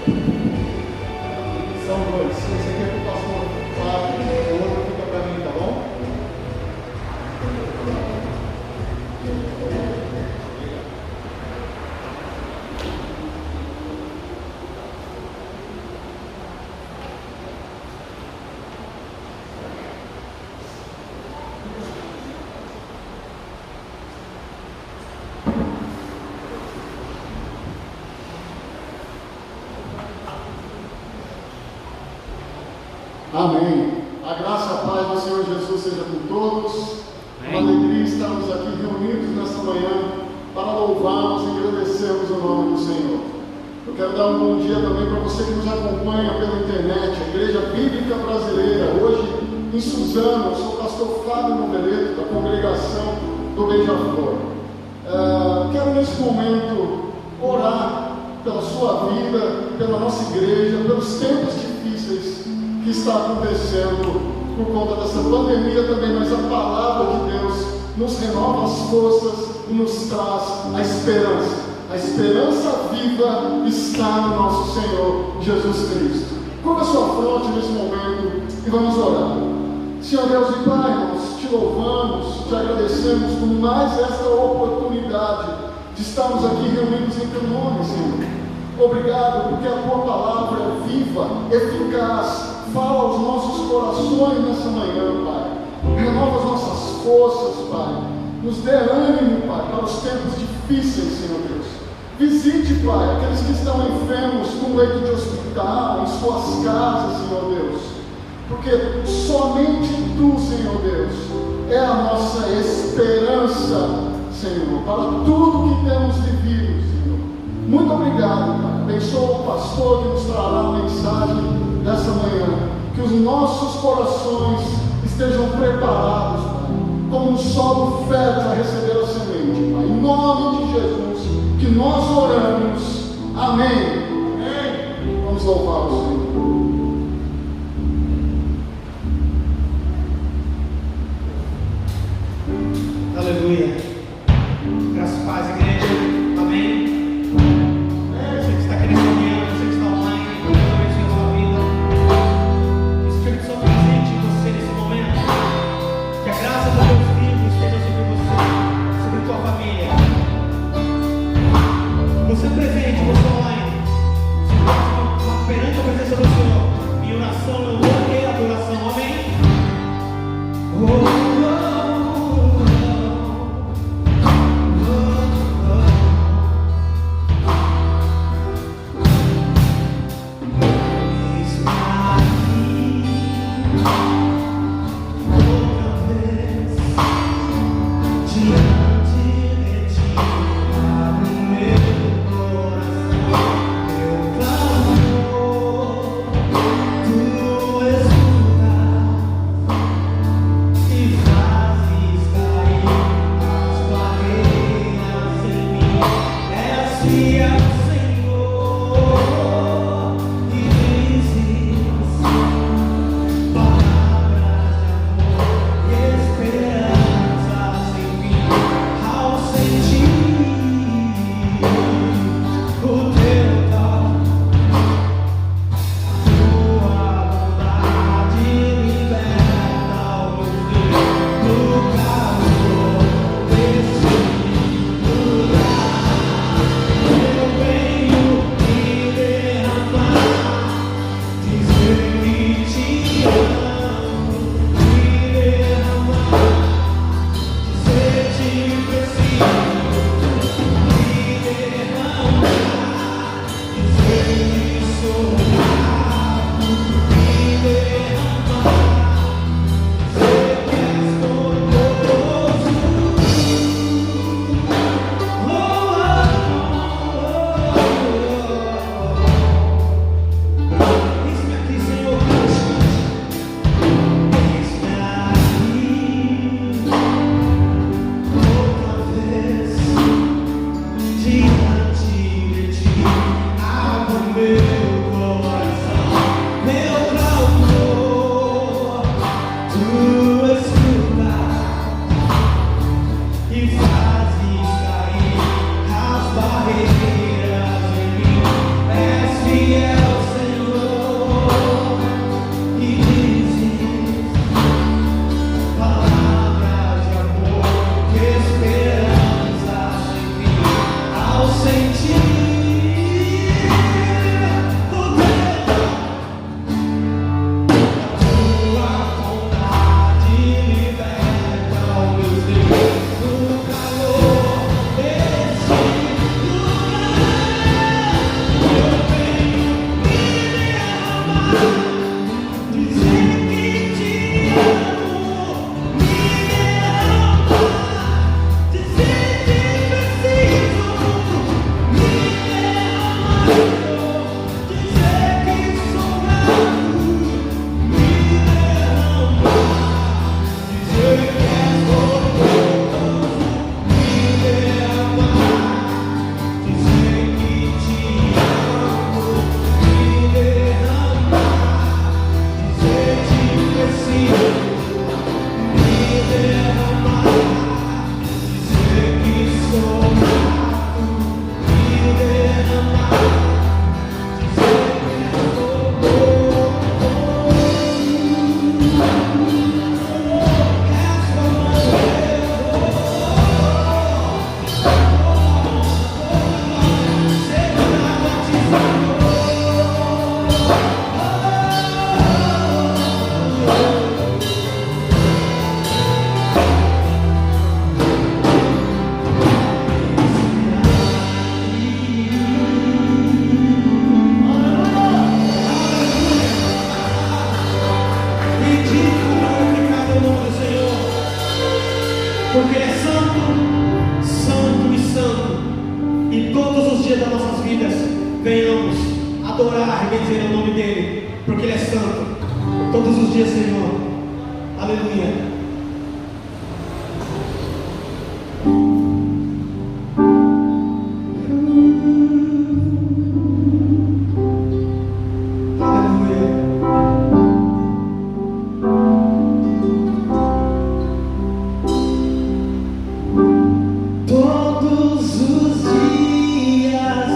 São dois. Esse aqui é para o pastor Fábio, o outro fica para mim, tá bom? Amém. A graça e a paz do Senhor Jesus seja com todos. Uma alegria estarmos aqui reunidos nesta manhã para louvarmos e agradecermos o nome do Senhor. Eu quero dar um bom dia também para você que nos acompanha pela internet, a Igreja Bíblica Brasileira, hoje em Suzano. Eu sou o pastor Fábio Noveleto, da congregação do Beija-Flor. Quero nesse momento orar pela sua vida, pela nossa igreja, pelos tempos difíceis que está acontecendo por conta dessa pandemia também, mas a palavra de Deus nos renova as forças e nos traz a esperança. A esperança viva está no nosso Senhor Jesus Cristo. Curva a sua fronte nesse momento e vamos orar. Senhor Deus e Pai, nós te louvamos, te agradecemos por mais esta oportunidade de estarmos aqui reunidos em teu nome, Senhor. Obrigado porque a tua palavra é viva, eficaz, fala aos nossos corações nessa manhã, Pai. Renova as nossas forças, Pai. Nos dê ânimo, Pai, para os tempos difíceis, Senhor Deus. Visite, Pai, aqueles que estão enfermos num leito de hospital, em suas casas, Senhor Deus. Porque somente Tu, Senhor Deus, é a nossa esperança, Senhor, para tudo que temos vivido, Senhor. Muito obrigado, Pai. Abençoa o pastor que nos trará a mensagem dessa manhã, que os nossos corações estejam preparados, Pai, como um solo fértil a receber a semente, Pai, em nome de Jesus, que nós oramos, amém. Amém. Vamos louvar o Senhor. Aleluia. Graças a paz, igreja. Amém. Você que está aqui nessa manhã, você que está online, Deus abençoe a sua vida. O Espírito Santo presente em você nesse momento. Que a graça do Deus vivo esteja sobre você, sobre a tua família. Você presente, você online, perante a presença do Senhor. adorar e bendizer o nome dEle, porque Ele é santo. Todos os dias, Senhor. Aleluia. Todos os dias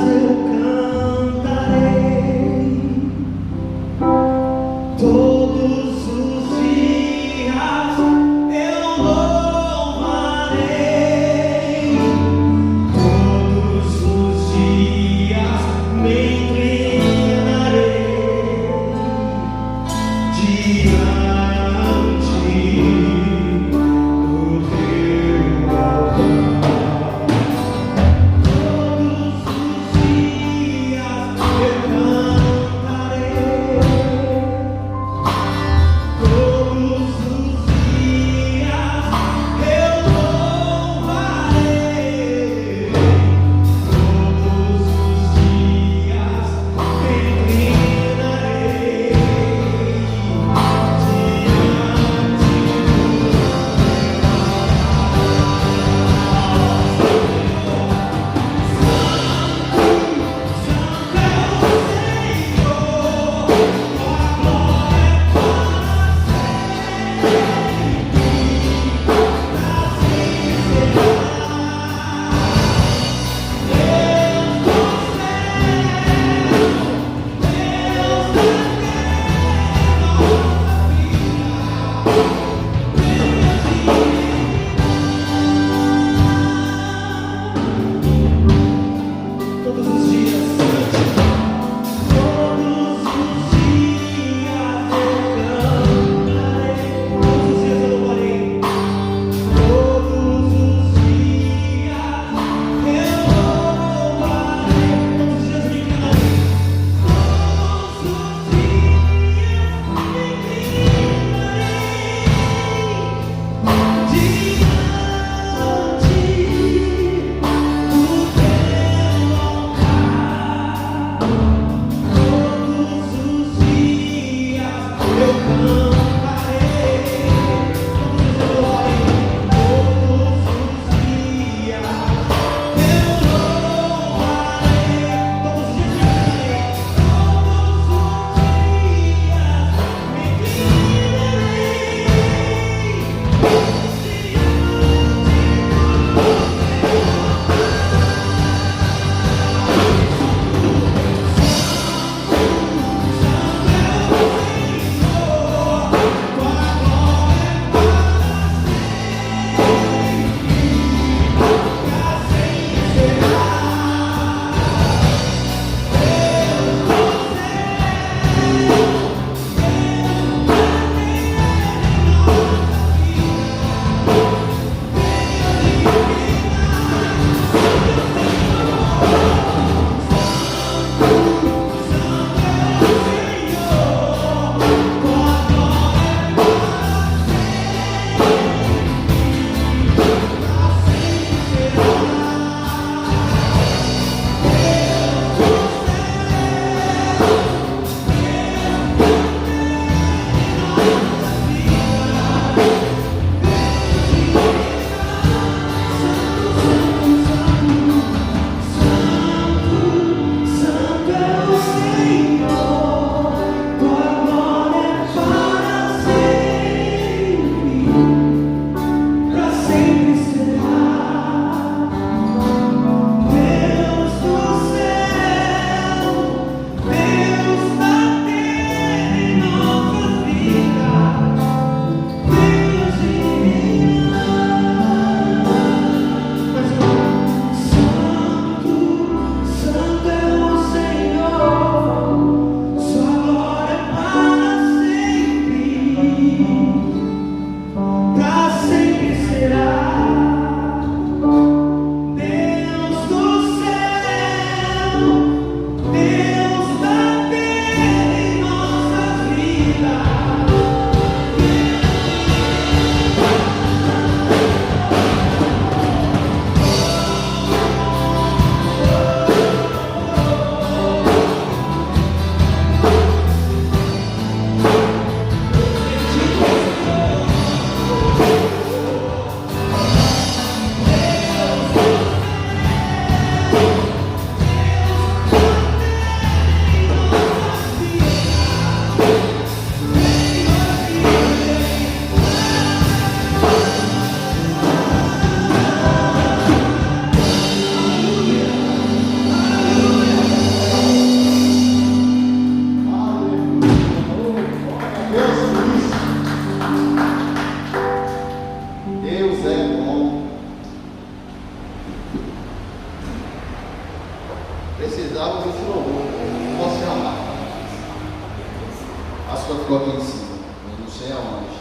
A Páscoa ficou aqui em cima, eu não sei aonde,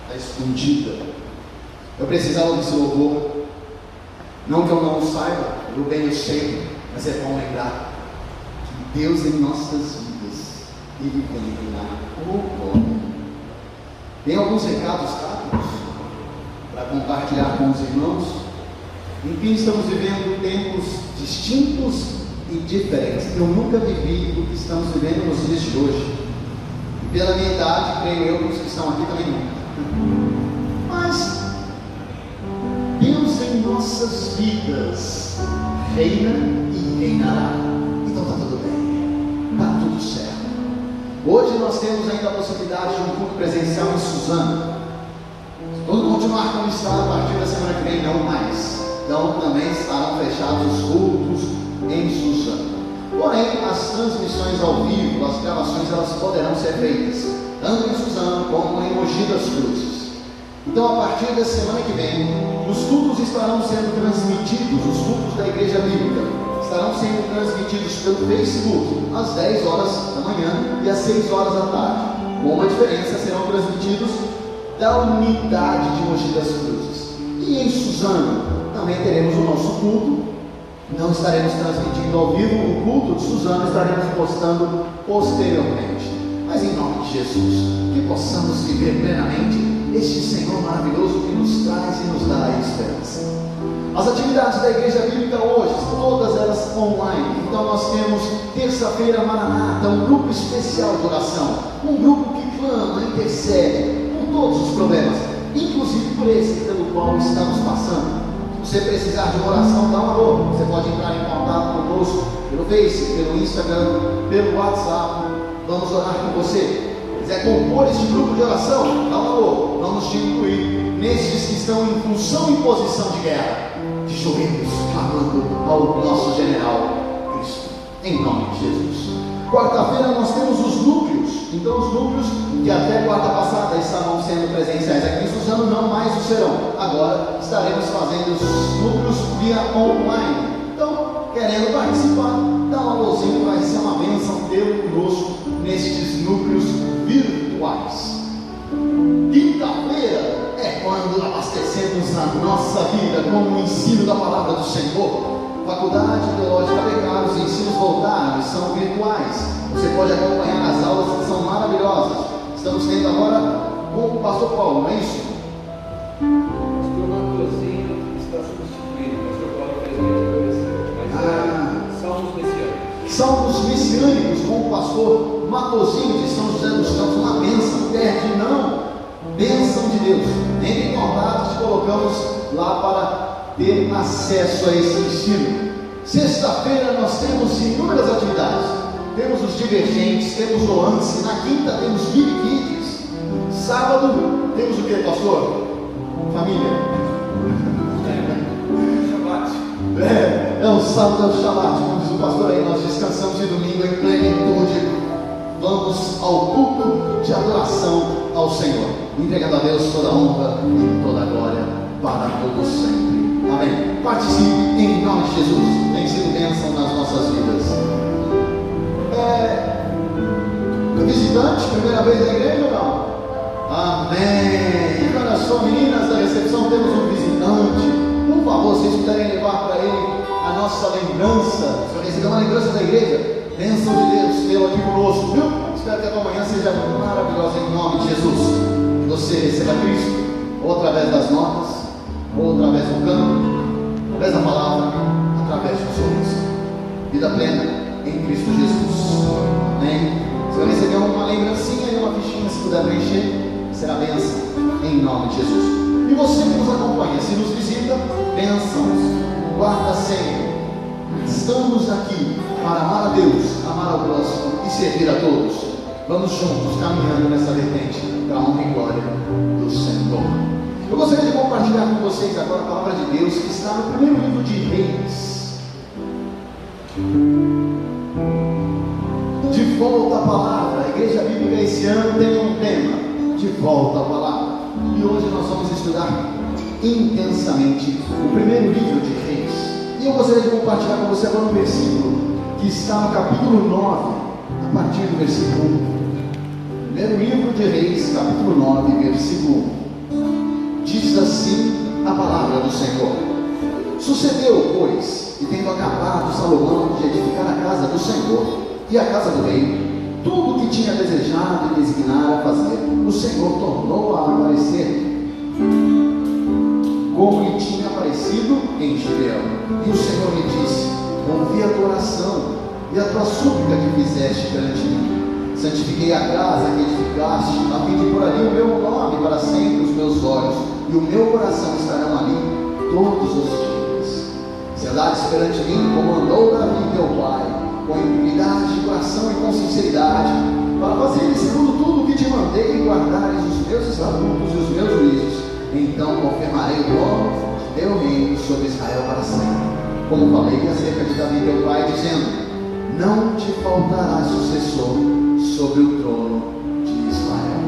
está escondida. Eu precisava desse louvor, não que eu não o saiba, eu bem eu sei, mas é bom lembrar que Deus em nossas vidas, Ele vem reinar o homem. Tem alguns recados rápidos para compartilhar com os irmãos. Enfim, estamos vivendo tempos distintos e diferentes. Eu nunca vivi o que estamos vivendo nos dias de hoje. E pela minha idade, creio eu que os que estão aqui também nunca. Mas Deus em nossas vidas reina e reinará. Então está tudo bem, está tudo certo. Hoje nós temos ainda a possibilidade de um culto presencial em Suzano. Se tudo continuar como está, a partir da semana que vem, não mais. Então também estarão fechados os cultos em Suzano. Porém, as transmissões ao vivo, as gravações, elas poderão ser feitas tanto em Suzano como em Mogi das Cruzes. Então, a partir da semana que vem, os cultos estarão sendo transmitidos, os cultos da Igreja Bíblica estarão sendo transmitidos pelo Facebook às 10 horas da manhã e às 6 horas da tarde. Com uma diferença, serão transmitidos da unidade de Mogi das Cruzes. E em Suzano também teremos o nosso culto. Não estaremos transmitindo ao vivo o culto de Suzano, estaremos postando posteriormente. Mas em nome de Jesus, que possamos viver plenamente este Senhor maravilhoso que nos traz e nos dá a esperança. As atividades da Igreja Bíblica hoje, todas elas online. Então nós temos terça-feira Maranata, um grupo especial de oração, um grupo que clama, intercede por todos os problemas, inclusive por esse pelo qual estamos passando. Se você precisar de uma oração, dá um alô. Você pode entrar em contato conosco pelo Face, pelo Instagram, pelo WhatsApp. Vamos orar com você. Quiser compor este grupo de oração, dá um alô. Vamos te incluir nestes que estão em função e posição de guerra, de joelhos, clamando ao nosso general Cristo, em nome de Jesus. Quarta-feira nós temos os núcleos. Então os núcleos que até quarta passada estavam sendo presenciais aqui em Suzano, não mais o serão. Agora estaremos fazendo os núcleos via online. Então, querendo participar, dá um alôzinho, vai ser uma bênção ter conosco nestes núcleos virtuais. Quinta-feira é quando abastecemos a nossa vida com o ensino da palavra do Senhor. Faculdade Teológica Pecados e Ensinos Voltados são virtuais. Você pode acompanhar as aulas que são maravilhosas. Estamos tendo agora com o pastor Paulo, não é isso? O pastor Matosinho está substituído. O pastor Paulo fez mas Salmos Messiânicos. Salmos Messiânicos com o pastor Matosinho de São José dos Campos. Uma bênção, perde não. Bênção de Deus. Entre em contato, te colocamos lá para ter acesso a esse ensino. Sexta-feira nós temos inúmeras atividades. Temos os divergentes, temos o ANSI. Na quinta temos Big Kids. Sábado temos o que, pastor? Família. Shabat. É o sábado, é o Shabat, como diz o pastor aí. Nós descansamos de domingo em plenitude. Vamos ao culto de adoração ao Senhor, entregando a Deus toda a honra e toda a glória para todos sempre. Amém. Participe em nome de Jesus. Tem sido bênção nas nossas vidas. Visitante, primeira vez na igreja ou não? Amém. E olha só, meninas da recepção, temos um visitante. Por favor, vocês puderem levar para ele a nossa lembrança. Se receber uma lembrança da igreja, bênção de Deus, tê-lo aqui conosco, viu? Espero que a tua manhã seja maravilhosa em nome de Jesus. Que você receba Cristo, ou através das notas, ou através do canto, através da palavra, através dos sonhos. Vida plena em Cristo Jesus. Amém. Você vai receber uma lembrancinha e uma fichinha, se puder preencher, será bênção em nome de Jesus. E você que nos acompanha, se nos visita, bênçãos, guarda sempre. Estamos aqui para amar a Deus, amar ao próximo e servir a todos. Vamos juntos caminhando nessa vertente para a honra e glória do Senhor. Eu gostaria de compartilhar com vocês agora a palavra de Deus que está no primeiro livro de Reis. De volta à palavra. A Igreja Bíblica esse ano tem um tema: de volta à palavra. E hoje nós vamos estudar intensamente o primeiro livro de Reis. E eu gostaria de compartilhar com você agora um versículo que está no capítulo 9, a partir do versículo 1. Primeiro livro de Reis, capítulo 9, versículo 1. Diz assim a palavra do Senhor. Sucedeu, pois, que tendo acabado Salomão de edificar a casa do Senhor e a casa do rei, tudo o que tinha desejado e designara fazer, o Senhor tornou a aparecer, como lhe tinha aparecido em Gibeão. E o Senhor lhe disse: ouvi a tua oração e a tua súplica que fizeste perante mim. Santifiquei a casa que edificaste, a fim de pôr ali o meu nome para sempre os meus olhos, e o meu coração estarão ali todos os dias. Se andares perante mim, como andou Davi teu pai, com integridade de coração e com sinceridade, para fazeres segundo tudo o que te mandei, e guardares os meus estatutos e os meus juízos, então confirmarei o trono de teu reino sobre Israel para sempre. Como falei acerca de Davi teu pai, dizendo: não te faltará sucessor sobre o trono de Israel.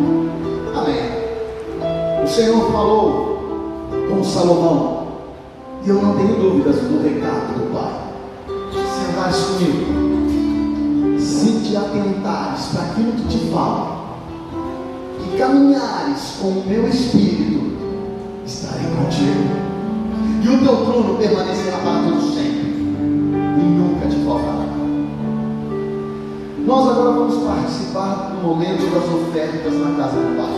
Amém. O Senhor falou com Salomão, e eu não tenho dúvidas do recado do Pai. Se andares comigo, se te atentares para aquilo que te falo, e caminhares com o meu Espírito, estarei contigo, e o teu trono permanecerá para todo sempre, e nunca te faltará. Nós agora vamos participar do momento das ofertas na casa do Pai.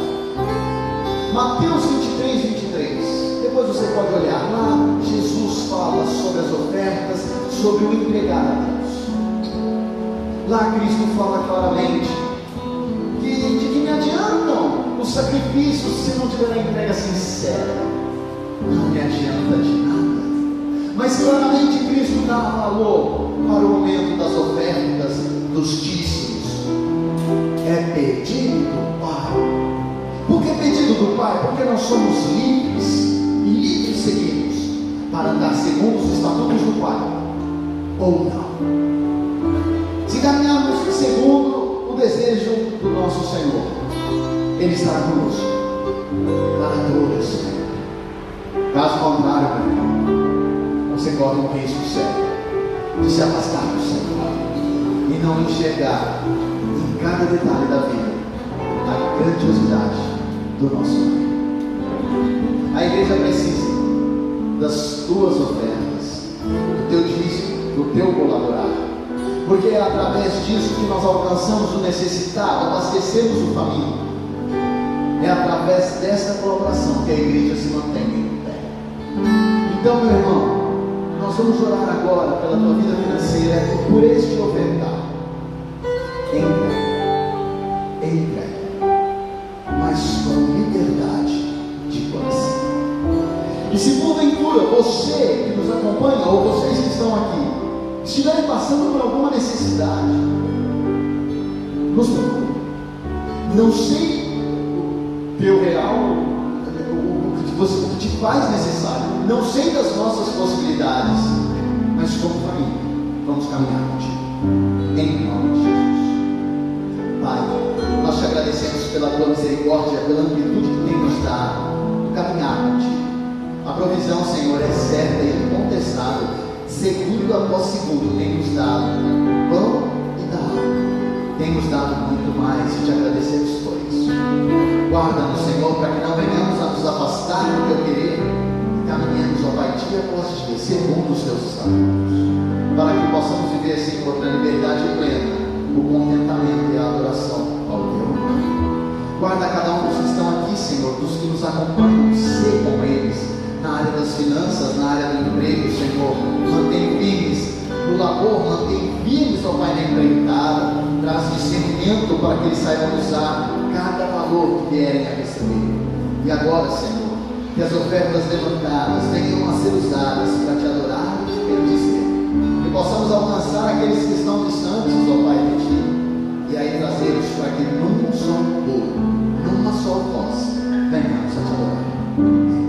Mateus 23, 23. Depois você pode olhar lá. Jesus fala sobre as ofertas, sobre o entregar a Deus. Lá Cristo fala claramente que de que me adiantam os sacrifícios se não tiver a entrega sincera. Não me adianta de nada. Mas claramente Cristo dá valor para o momento das ofertas, dos dízimos. É pedido do Pai. Por que pedido do Pai? Porque nós somos livres, e livres seguimos para andar segundo os estatutos do Pai, ou não. Se caminharmos segundo o desejo do nosso Senhor, Ele estará conosco para todo sempre. Caso contrário, meu irmão, você corre um risco sério de se afastar do Senhor e não enxergar em cada detalhe da vida a grandiosidade do nosso Pai. A igreja precisa das tuas ofertas, do teu dízimo, do teu colaborar, porque é através disso que nós alcançamos o necessitado, abastecemos o faminto. É através dessa colaboração que a igreja se mantém em pé. Então, meu irmão, nós vamos orar agora pela tua vida financeira e por este ofertar. Entrega, mas com liberdade de coração. E se porventura você que nos acompanha, ou vocês que estão aqui, estiverem passando por alguma necessidade, nos procure. Não sei o teu real, o que te faz necessário, não sei das nossas possibilidades, mas como família, vamos caminhar contigo, em nome de Jesus. Pai, nós te agradecemos pela tua misericórdia, pela amplitude que tem nos dado, caminhar contigo. A provisão, Senhor, é certa e incontestável, segundo após segundo tem nos dado pão e da água, tem nos dado muito mais, e te agradecemos por isso. Guarda-nos, Senhor, para que não venhamos a nos afastar do teu querer, e caminhemos, ó Pai, dia após dia, segundo os teus estatutos, para que possamos viver, Senhor, na liberdade plena, o contentamento e a adoração ao teu nome. Guarda cada um dos que estão aqui, Senhor, dos que nos acompanham, ser com eles, na área das finanças, na área do emprego, Senhor, mantém firmes no labor, mantém firmes, ó Pai, na empreitada, traz discernimento para que eles saibam usar cada valor que vierem a receber. E agora, Senhor, que as ofertas levantadas venham a ser usadas para te adorar e te bendizer, que possamos alcançar aqueles que estão distantes, ó Pai, de ti, e aí trazê-los para que num só povo, numa só voz, venhamos a te adorar. Em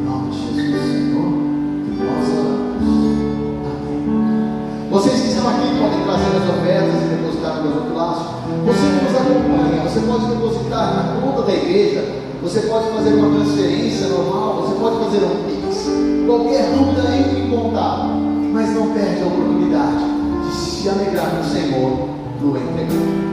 nome de Jesus, Senhor, que nós oramos. Amém. Vocês que estão aqui podem trazer as ofertas e depositar no meu outro laço. Você que nos acompanha, você pode depositar na conta da igreja, você pode fazer uma transferência normal, você pode fazer um Pix. Qualquer dúvida, entre em contato, mas não perde a oportunidade de se alegrar no Senhor no entregar.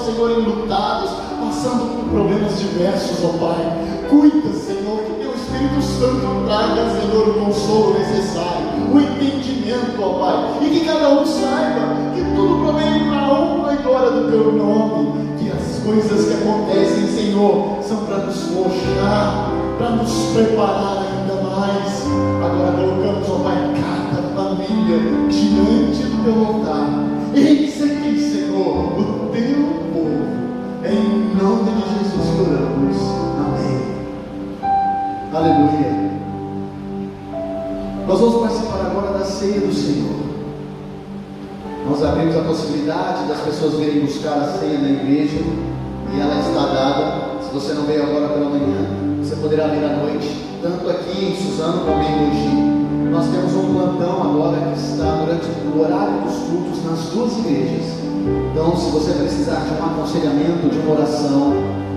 Senhor, enlutados, passando por problemas diversos, ó Pai. Cuida, Senhor, que Teu Espírito Santo traga, Senhor, o consolo necessário, o entendimento, ó Pai, e que cada um saiba que tudo provém para a honra e glória do Teu nome, que as coisas que acontecem, Senhor, são para nos forjar, para nos preparar ainda mais. Agora colocamos, ó Pai, cada família diante do Teu altar. Eis aqui, Senhor, o Teu povo. Em nome de Jesus que oramos. Amém. Aleluia. Nós vamos participar agora da ceia do Senhor. Nós abrimos a possibilidade das pessoas virem buscar a ceia na igreja, e ela está dada. Se você não veio agora pela manhã, você poderá vir à noite, tanto aqui em Suzano como em Mogi. Nós temos um plantão agora que está durante o horário dos cultos nas duas igrejas. Então, se você precisar de um aconselhamento, de uma oração,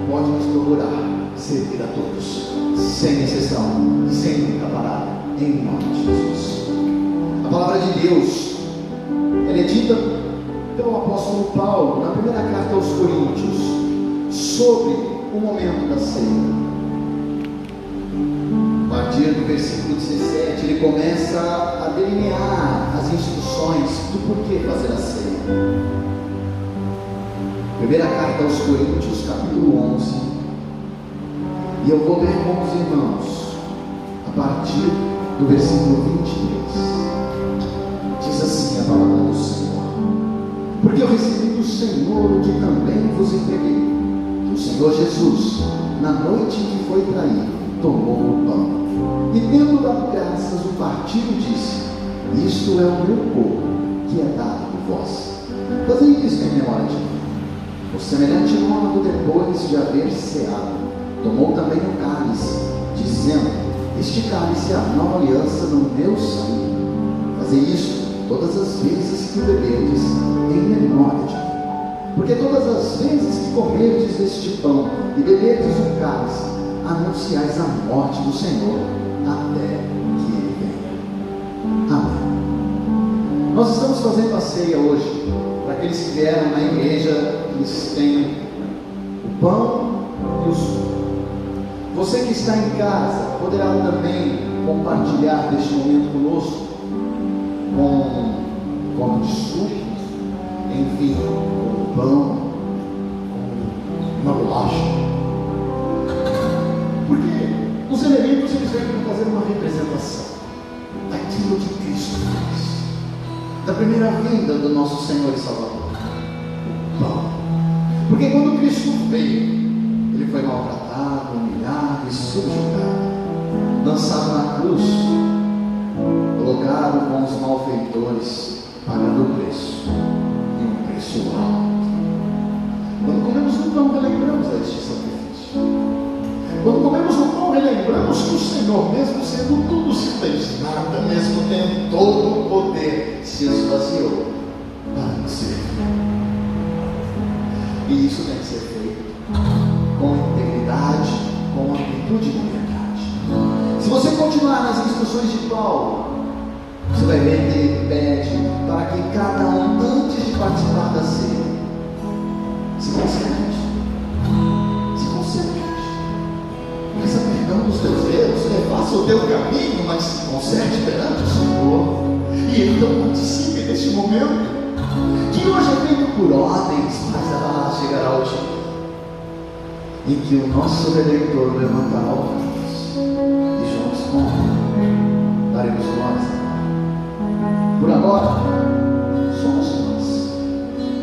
pode nos procurar, servir a todos, sem exceção e sem muita parada, em nome de Jesus. A palavra de Deus, ela é dita pelo apóstolo Paulo na primeira carta aos Coríntios, sobre o momento da ceia. A partir do versículo 17, ele começa a delinear as instruções do porquê fazer a ceia. Primeira carta aos Coríntios, capítulo 11. E eu vou ler com os irmãos a partir do versículo 23. Diz assim a palavra do Senhor: porque eu recebi do Senhor o que também vos entreguei, que o Senhor Jesus, na noite em que foi traído, tomou o pão, e tendo dado graças, o partiu e disse: isto é o meu corpo, que é dado por vós. Fazei isto em memória de mim. Por semelhante modo, depois de haver ceado, tomou também o cálice, dizendo: este cálice é a nova aliança no meu sangue. Fazei isto todas as vezes que o beberdes, em memória de mim. Porque todas as vezes que comerdes este pão e beberdes o cálice, anunciais a morte do Senhor até que Ele venha. Amém. Nós estamos fazendo a ceia hoje. Para aqueles que vieram na igreja, eles têm o pão e o suco. Você que está em casa poderá também compartilhar deste momento conosco, com um copo de suco, enfim, com um pão, com uma bolacha. Porque os elementos eles vêm para fazer uma representação daquilo que Cristo fez, da primeira vinda do nosso Senhor e Salvador, o pão. Porque quando Cristo veio, Ele foi maltratado, humilhado e subjugado, lançado na cruz, colocado com os malfeitores, pagando o preço, e um preço alto. Quando comemos o pão, relembramos deste sacrifício. Quando comemos o pão, relembramos que o Senhor, mesmo sendo tudo, se fez nada, mesmo tendo todo o poder, se esvaziou para nos servir. E isso tem que ser feito com integridade, com amplitude de verdade. Se você continuar nas instruções de Paulo, você vai ver que ele pede para que cada um, antes de participar da ceia, se conserte. Peça perdão dos teus erros, refaça o teu caminho, mas se conserte perante o Senhor. E então participe deste momento, que hoje é feito por homens, mas chegará o dia em que o nosso Redentor levantará o braço, e juntos com Ele daremos glórias a Ele. Por agora, somos nós,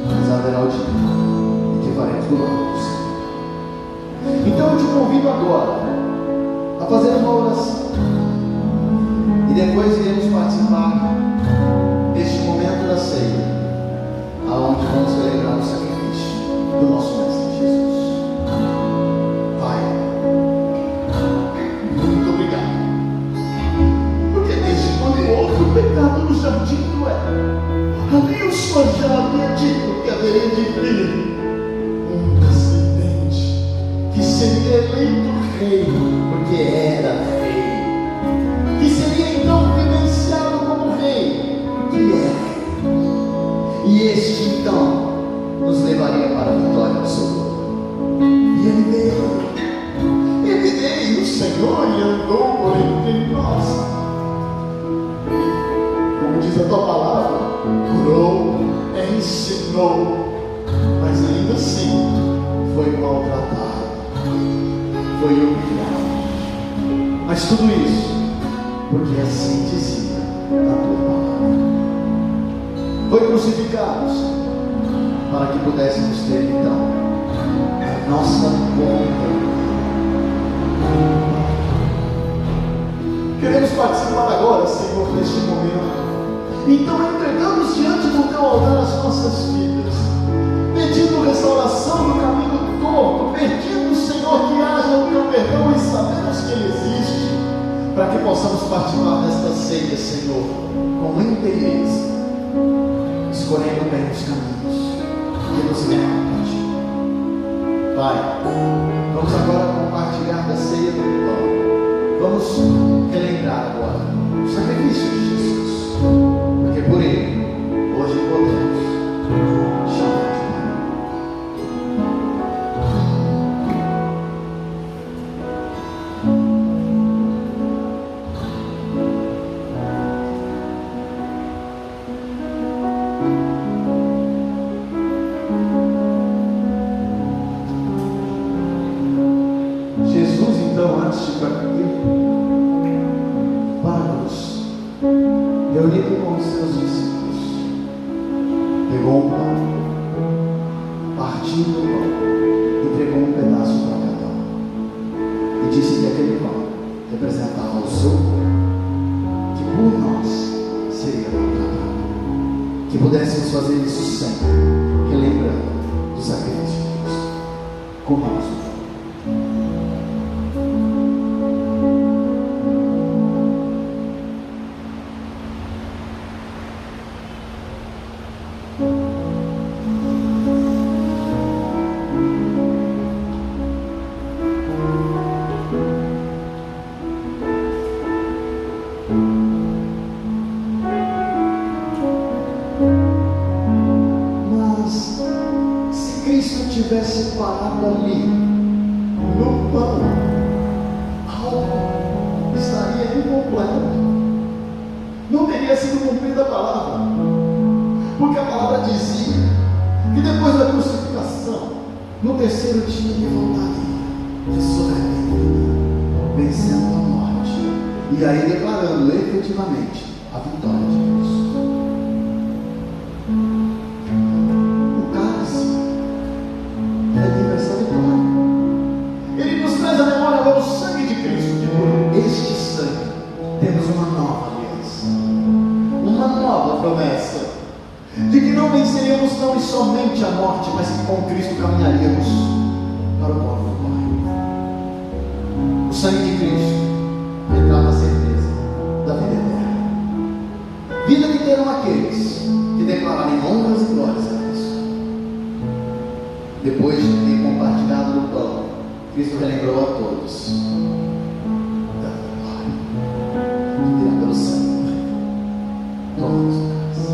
mas haverá o dia em que faremos glória do Senhor. Então eu te convido agora a fazer uma oração, e depois iremos participar deste momento da ceia, aonde vamos celebrar o sacrifício do nosso Mestre Jesus. Pai, muito obrigado, porque desde quando houve o pecado no jardim do Éden, ali o Senhor já havia dito que haveria de vir um descendente que seria eleito rei, porque era rei, que seria então vivenciado como rei, porque era rei, e este então nos levaria para a vitória. ensinou, mas ainda assim foi maltratado, foi humilhado. Mas tudo isso porque assim dizia a tua palavra. Foi crucificado para que pudéssemos ter então a nossa conta. Queremos participar agora, Senhor, deste momento. Então entregamos diante do teu altar as nossas vidas, pedindo restauração do caminho torto, pedindo, Senhor, que haja o teu perdão, e sabemos que ele existe, para que possamos participar desta ceia, Senhor, com inteireza, escolhendo bem os caminhos que nos levam a ti. Pai, vamos agora compartilhar da ceia do pão. Vamos relembrar agora o sacrifício de Jesus, porque por ele hoje podemos chamar de Jesus. Então, antes de partir para a cruz, reunido com os seus discípulos, pegou um pão, partindo o pão, entregou um pedaço para cada um, e disse que aquele pão representava o seu corpo, que por nós seria maltratado, que pudéssemos fazer isso sempre, relembrando do sacrifício de Cristo. Comamos o pão. Tivesse parado ali no pão, algo estaria incompleto, não teria sido cumprida a palavra, porque a palavra dizia que depois da crucificação, no terceiro dia ele voltaria, ressurreindo, vencendo a morte, e aí declarando efetivamente a vitória de Cristo. Ele nos traz a memória agora o sangue de Cristo, que por este sangue temos uma nova aliança, uma nova promessa, de que não venceríamos tão e somente a morte, mas que com Cristo caminharíamos para o povo do Pai. O sangue de Cristo retrata a certeza da vida eterna, vida que terão aqueles que declararem honras e glórias a Cristo. Depois de ter compartilhado do pão, Cristo relembrou a todos: dando glória, que virá pelo sangue, tomamos o cálice.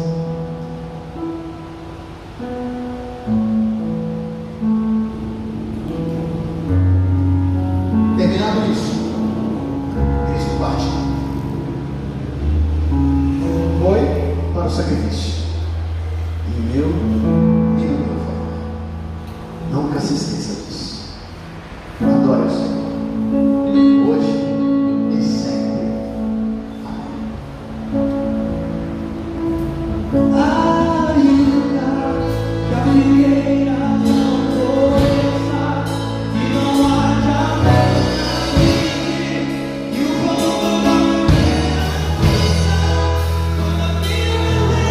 Terminado isso, Cristo partiu, foi para o sacrifício, em meu e no meu favor. Nunca se esqueça disso. Adore o Senhor, hoje e sempre. Ainda que a figueira não floresça e não haja verde, e o povo da terra toda vida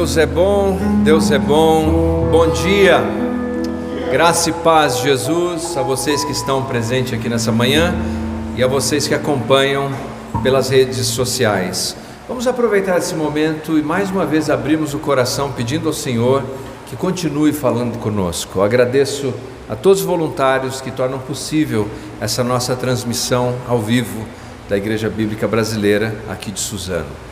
Deus é bom, Deus é bom. Bom dia, graça e paz de Jesus a vocês que estão presentes aqui nessa manhã e a vocês que acompanham pelas redes sociais. Vamos aproveitar esse momento e mais uma vez abrirmos o coração pedindo ao Senhor que continue falando conosco. Eu agradeço a todos os voluntários que tornam possível essa nossa transmissão ao vivo da Igreja Bíblica Brasileira aqui de Suzano.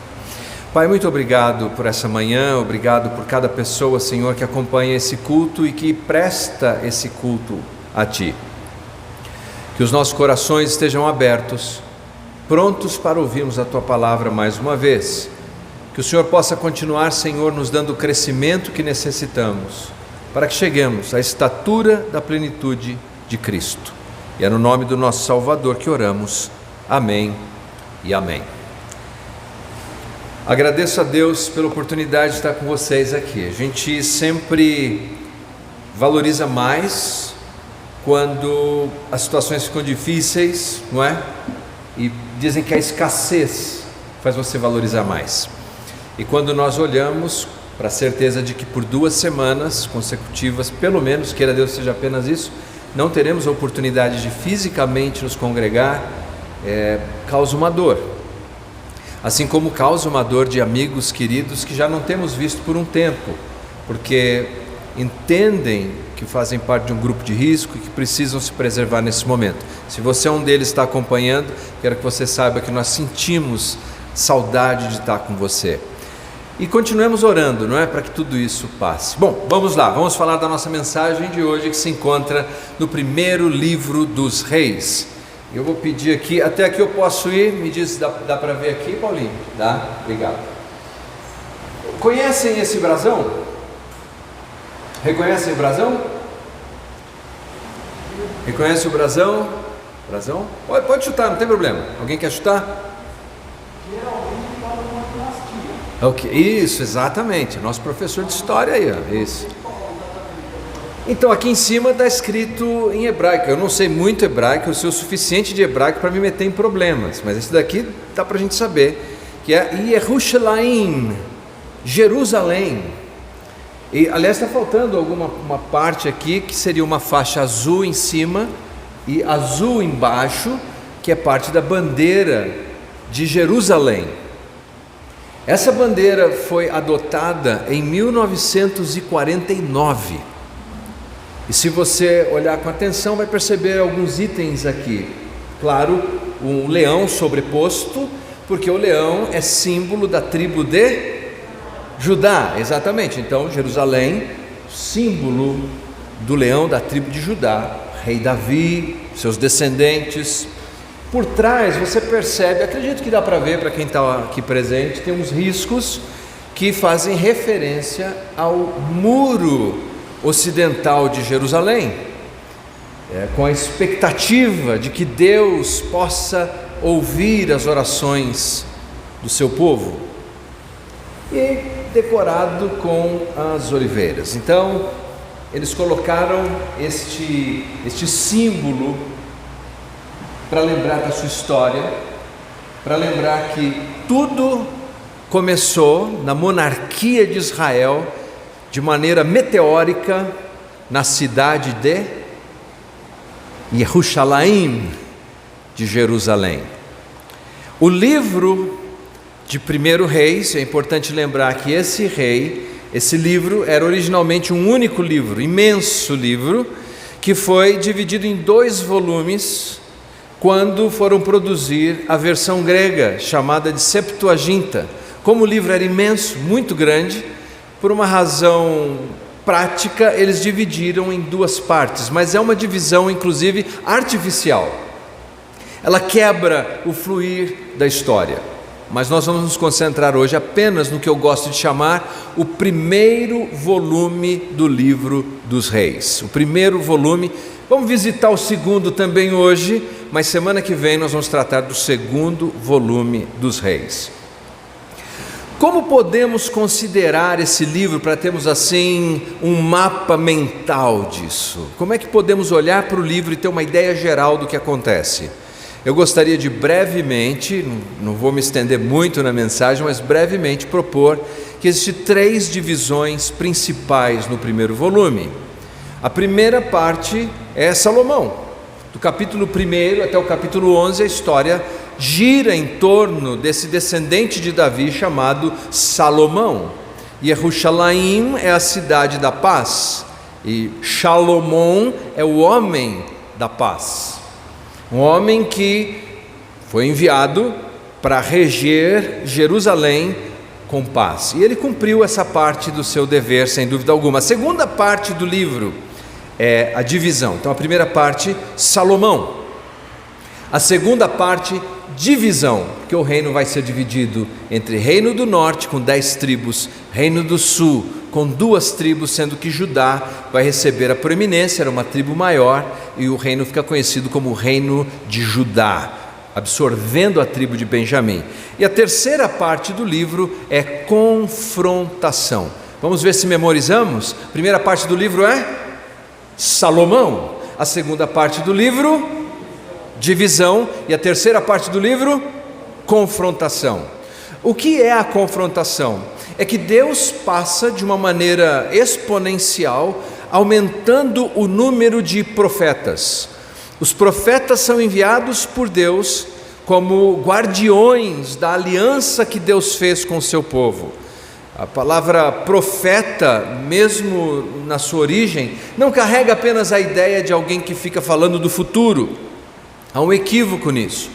Pai, muito obrigado por essa manhã, obrigado por cada pessoa, Senhor, que acompanha esse culto e que presta esse culto a Ti. Que os nossos corações estejam abertos, prontos para ouvirmos a Tua palavra mais uma vez. Que o Senhor possa continuar, Senhor, nos dando o crescimento que necessitamos, para que cheguemos à estatura da plenitude de Cristo. E é no nome do nosso Salvador que oramos. Amém e amém. Agradeço a Deus pela oportunidade de estar com vocês aqui. A gente sempre valoriza mais quando as situações ficam difíceis, não é? E dizem que a escassez faz você valorizar mais. E quando nós olhamos para a certeza de que por 2 semanas consecutivas, pelo menos, queira Deus seja apenas isso, não teremos a oportunidade de fisicamente nos congregar, causa uma dor. Assim como causa uma dor de amigos queridos que já não temos visto por um tempo, porque entendem que fazem parte de um grupo de risco e que precisam se preservar nesse momento. Se você é um deles, está acompanhando, quero que você saiba que nós sentimos saudade de estar com você. E continuemos orando, não é? Para que tudo isso passe. Bom, vamos lá, vamos falar da nossa mensagem de hoje que se encontra no primeiro livro dos Reis. Eu vou pedir aqui, até aqui eu posso ir, me diz, dá para ver aqui, Paulinho? Dá? Obrigado. Conhecem esse brasão? Reconhecem o brasão? Reconhece o brasão? Brasão? Pode chutar, não tem problema. Alguém quer chutar? Ok, isso, exatamente. Nosso professor de história aí, ó, isso. Então aqui em cima está escrito em hebraico. Eu não sei muito hebraico, eu sei o suficiente de hebraico para me meter em problemas, mas esse daqui dá para a gente saber, que é Yerushalayim, Jerusalém. E aliás está faltando uma parte aqui que seria uma faixa azul em cima e azul embaixo, que é parte da bandeira de Jerusalém. Essa bandeira foi adotada em 1949. E se você olhar com atenção, vai perceber alguns itens aqui. Claro, um leão sobreposto, porque o leão é símbolo da tribo de Judá, exatamente. Então, Jerusalém, símbolo do leão da tribo de Judá, rei Davi, seus descendentes. Por trás, você percebe, acredito que dá para ver para quem está aqui presente, tem uns riscos que fazem referência ao muro ocidental de Jerusalém, com a expectativa de que Deus possa ouvir as orações do seu povo, e decorado com as oliveiras. Então eles colocaram este símbolo para lembrar da sua história, para lembrar que tudo começou na monarquia de Israel de maneira meteórica na cidade de Yerushalayim, de Jerusalém. O livro de 1 Reis, é importante lembrar que esse livro era originalmente um único livro, imenso livro, que foi dividido em 2 volumes quando foram produzir a versão grega, chamada de Septuaginta. Como o livro era imenso, muito grande, por uma razão prática, eles dividiram em 2 partes, mas é uma divisão, inclusive, artificial. Ela quebra o fluir da história. Mas nós vamos nos concentrar hoje apenas no que eu gosto de chamar o primeiro volume do livro dos Reis. O primeiro volume. Vamos visitar o segundo também hoje, mas semana que vem nós vamos tratar do segundo volume dos Reis. Como podemos considerar esse livro para termos assim um mapa mental disso? Como é que podemos olhar para o livro e ter uma ideia geral do que acontece? Eu gostaria de brevemente, não vou me estender muito na mensagem, mas brevemente propor que existem 3 divisões principais no primeiro volume. A primeira parte é Salomão. Do capítulo 1 até o capítulo 11, a história gira em torno desse descendente de Davi chamado Salomão. Jerusalém é a cidade da paz, e Salomão é o homem da paz. Um homem que foi enviado para reger Jerusalém com paz. E ele cumpriu essa parte do seu dever, sem dúvida alguma. A segunda parte do livro é a divisão. Então, a primeira parte, Salomão. A segunda parte, divisão, porque o reino vai ser dividido entre reino do norte, com 10 tribos, reino do sul, com 2 tribos, sendo que Judá vai receber a proeminência, era uma tribo maior, e o reino fica conhecido como o reino de Judá, absorvendo a tribo de Benjamim. E a terceira parte do livro é confrontação. Vamos ver se memorizamos? A primeira parte do livro é Salomão. A segunda parte do livro, divisão. E a terceira parte do livro, confrontação. O que é a confrontação? É que Deus passa de uma maneira exponencial, aumentando o número de profetas. Os profetas são enviados por Deus como guardiões da aliança que Deus fez com o seu povo. A palavra profeta, mesmo na sua origem, não carrega apenas a ideia de alguém que fica falando do futuro. Há um equívoco nisso.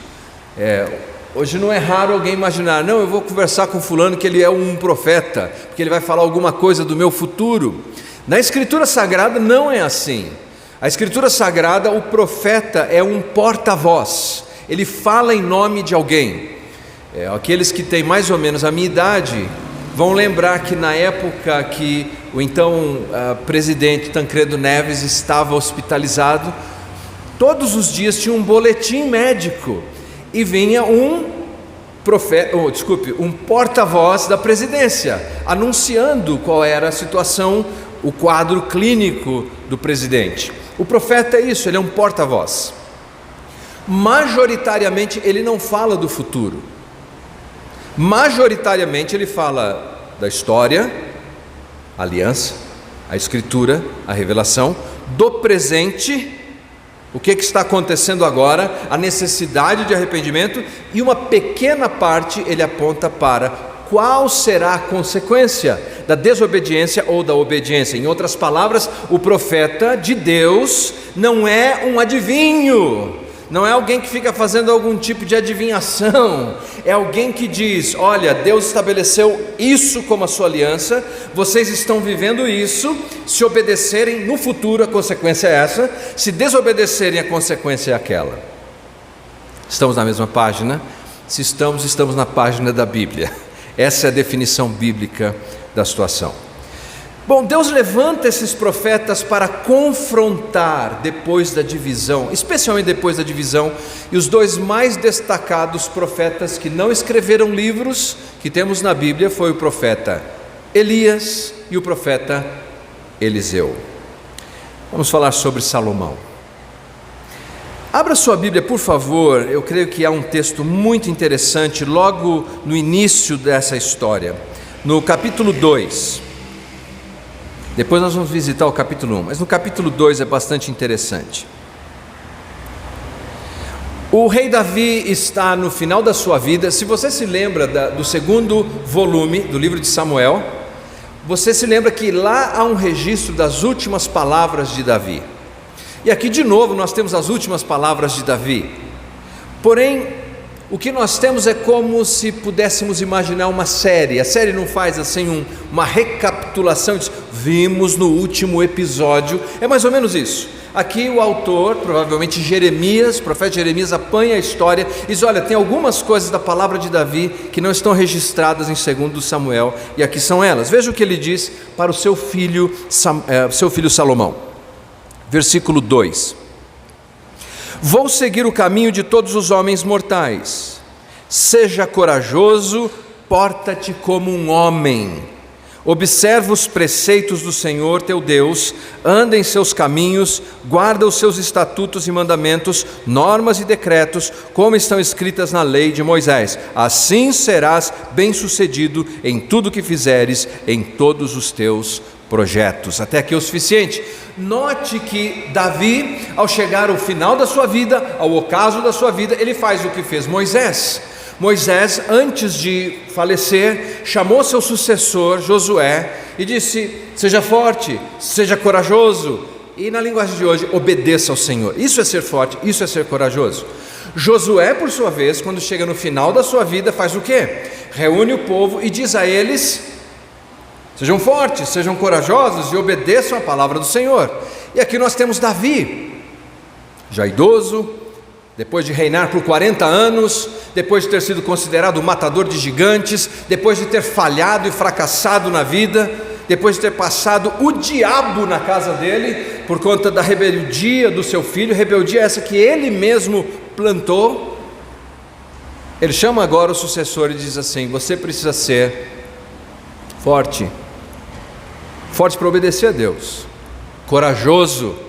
Hoje não é raro alguém imaginar, não, eu vou conversar com fulano que ele é um profeta, porque ele vai falar alguma coisa do meu futuro. Na Escritura Sagrada não é assim. A Escritura Sagrada, o profeta é um porta-voz, ele fala em nome de alguém. Aqueles que têm mais ou menos a minha idade vão lembrar que na época que o então presidente Tancredo Neves estava hospitalizado, todos os dias tinha um boletim médico e vinha um porta-voz da presidência, anunciando qual era a situação, o quadro clínico do presidente. O profeta é isso, ele é um porta-voz. Majoritariamente ele não fala do futuro. Majoritariamente ele fala da história, a aliança, a escritura, a revelação, do presente, o que está acontecendo agora, a necessidade de arrependimento, e uma pequena parte ele aponta para qual será a consequência da desobediência ou da obediência. Em outras palavras, o profeta de Deus não é um adivinho, não é alguém que fica fazendo algum tipo de adivinhação, é alguém que diz, olha, Deus estabeleceu isso como a sua aliança, vocês estão vivendo isso, se obedecerem no futuro a consequência é essa, se desobedecerem a consequência é aquela. Estamos na mesma página? Se estamos na página da Bíblia. Essa é a definição bíblica da situação. Bom, Deus levanta esses profetas para confrontar depois da divisão, especialmente depois da divisão, e os 2 mais destacados profetas que não escreveram livros que temos na Bíblia foi o profeta Elias e o profeta Eliseu. Vamos falar sobre Salomão. Abra sua Bíblia, por favor, eu creio que há um texto muito interessante logo no início dessa história, no capítulo 2. Depois nós vamos visitar o capítulo 1, mas no capítulo 2 é bastante interessante. O rei Davi está no final da sua vida. Se você se lembra do segundo volume do livro de Samuel, você se lembra que lá há um registro das últimas palavras de Davi. E aqui de novo nós temos as últimas palavras de Davi. Porém, o que nós temos é como se pudéssemos imaginar uma série. A série não faz assim uma recapitulação, diz, vimos no último episódio. É mais ou menos isso. Aqui o autor, provavelmente Jeremias, o profeta Jeremias, apanha a história e diz, olha, tem algumas coisas da palavra de Davi que não estão registradas em 2 Samuel, e aqui são elas. Veja o que ele diz para o seu filho Salomão. Versículo 2: Vou seguir o caminho de todos os homens mortais. Seja corajoso, porta-te como um homem. Observa os preceitos do Senhor teu Deus, anda em seus caminhos, guarda os seus estatutos e mandamentos, normas e decretos, como estão escritas na lei de Moisés. Assim serás bem-sucedido em tudo que fizeres, em todos os teus projetos. Até aqui é o suficiente. Note que Davi, ao chegar ao final da sua vida, ao ocaso da sua vida, ele faz o que fez Moisés. Moisés, antes de falecer, chamou seu sucessor Josué e disse: seja forte, seja corajoso, e na linguagem de hoje, obedeça ao Senhor. Isso é ser forte, isso é ser corajoso. Josué, por sua vez, quando chega no final da sua vida, faz o quê? Reúne o povo e diz a eles: sejam fortes, sejam corajosos e obedeçam a palavra do Senhor. E aqui nós temos Davi, já idoso, depois de reinar por 40 anos, depois de ter sido considerado o matador de gigantes, depois de ter falhado e fracassado na vida, depois de ter passado o diabo na casa dele, por conta da rebeldia do seu filho, rebeldia essa que ele mesmo plantou. Ele chama agora o sucessor e diz assim: você precisa ser forte, forte para obedecer a Deus, corajoso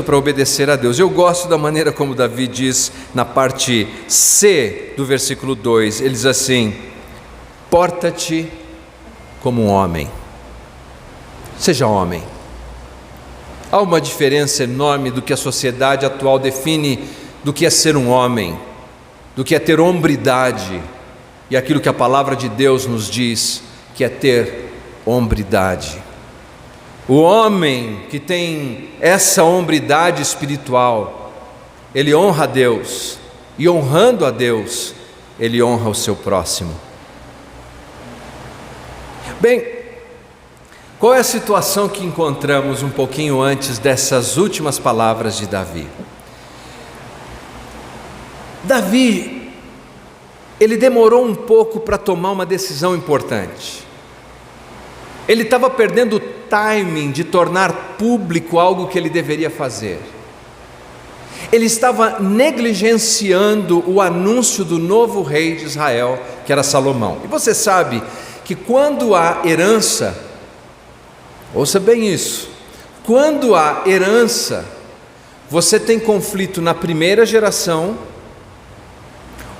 para obedecer a Deus. Eu gosto da maneira como Davi diz na parte C do versículo 2, ele diz assim: porta-te como um homem, seja homem. Há uma diferença enorme do que a sociedade atual define do que é ser um homem, do que é ter hombridade, e aquilo que a palavra de Deus nos diz que é ter hombridade. O homem que tem essa hombridade espiritual, ele honra a Deus, e honrando a Deus, ele honra o seu próximo. Bem, qual é a situação que encontramos um pouquinho antes dessas últimas palavras de Davi? Davi, ele demorou um pouco para tomar uma decisão importante. Ele estava perdendo o timing de tornar público algo que ele deveria fazer. Ele estava negligenciando o anúncio do novo rei de Israel, que era Salomão. E você sabe que quando há herança, ouça bem isso, quando há herança, você tem conflito na primeira geração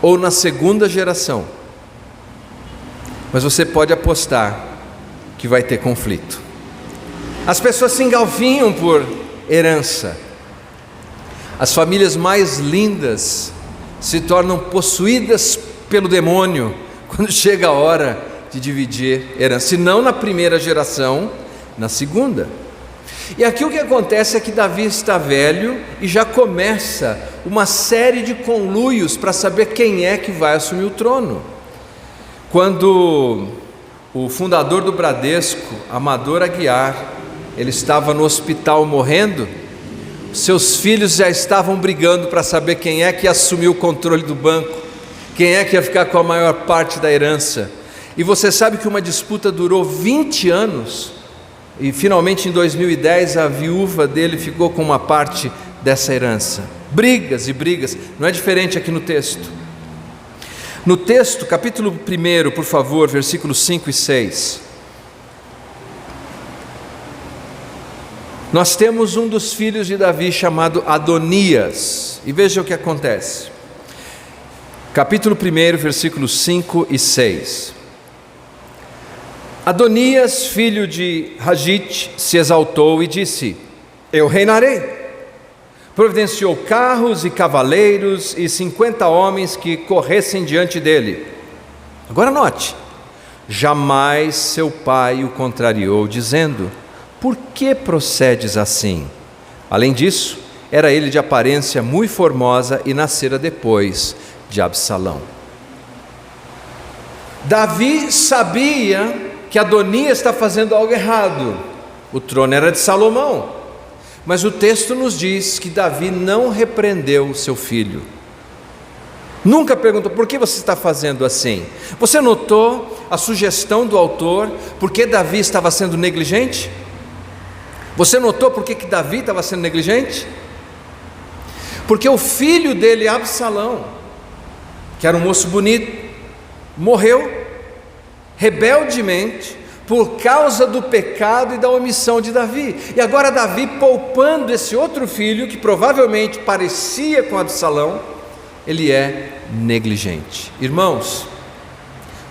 ou na segunda geração, mas você pode apostar que vai ter conflito. As pessoas se engalfinham por herança. As famílias mais lindas se tornam possuídas pelo demônio quando chega a hora de dividir herança, se não na primeira geração, na segunda. E aqui o que acontece é que Davi está velho e já começa uma série de conluios para saber quem é que vai assumir o trono. Quando o fundador do Bradesco, Amador Aguiar, ele estava no hospital morrendo, seus filhos já estavam brigando para saber quem é que ia assumir o controle do banco, quem é que ia ficar com a maior parte da herança. E você sabe que uma disputa durou 20 anos, e finalmente em 2010 a viúva dele ficou com uma parte dessa herança. Brigas e brigas, não é diferente aqui no texto. No texto, capítulo 1, por favor, versículos 5 e 6. Nós temos um dos filhos de Davi chamado Adonias, e veja o que acontece. Capítulo 1, versículos 5 e 6. Adonias, filho de Hagite, se exaltou e disse: eu reinarei. Providenciou carros e cavaleiros e 50 homens que corressem diante dele. Agora note, jamais seu pai o contrariou, dizendo: por que procedes assim? Além disso, era ele de aparência muito formosa e nascera depois de Absalão. Davi sabia que Adonias está fazendo algo errado. O trono era de Salomão. Mas o texto nos diz que Davi não repreendeu seu filho. Nunca perguntou: por que você está fazendo assim? Você notou a sugestão do autor, por que Davi estava sendo negligente? Você notou por que Davi estava sendo negligente? Porque o filho dele, Absalão, que era um moço bonito, morreu rebeldemente por causa do pecado e da omissão de Davi. E agora Davi, poupando esse outro filho, que provavelmente parecia com Absalão, ele é negligente. Irmãos,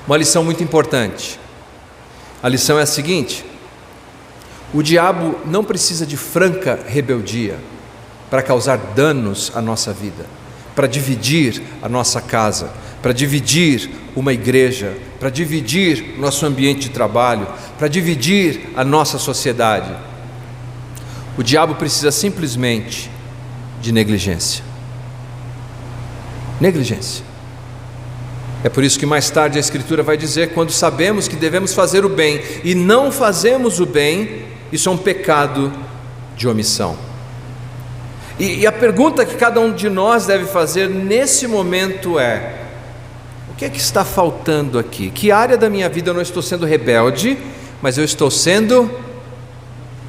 uma lição muito importante. A lição é a seguinte: o diabo não precisa de franca rebeldia para causar danos à nossa vida, para dividir a nossa casa, para dividir uma igreja, para dividir o nosso ambiente de trabalho, para dividir a nossa sociedade. O diabo precisa simplesmente de negligência. Negligência. É por isso que mais tarde a Escritura vai dizer: quando sabemos que devemos fazer o bem e não fazemos o bem, isso é um pecado de omissão. E a pergunta que cada um de nós deve fazer nesse momento é: o que é que está faltando aqui? Que área da minha vida eu não estou sendo rebelde, mas eu estou sendo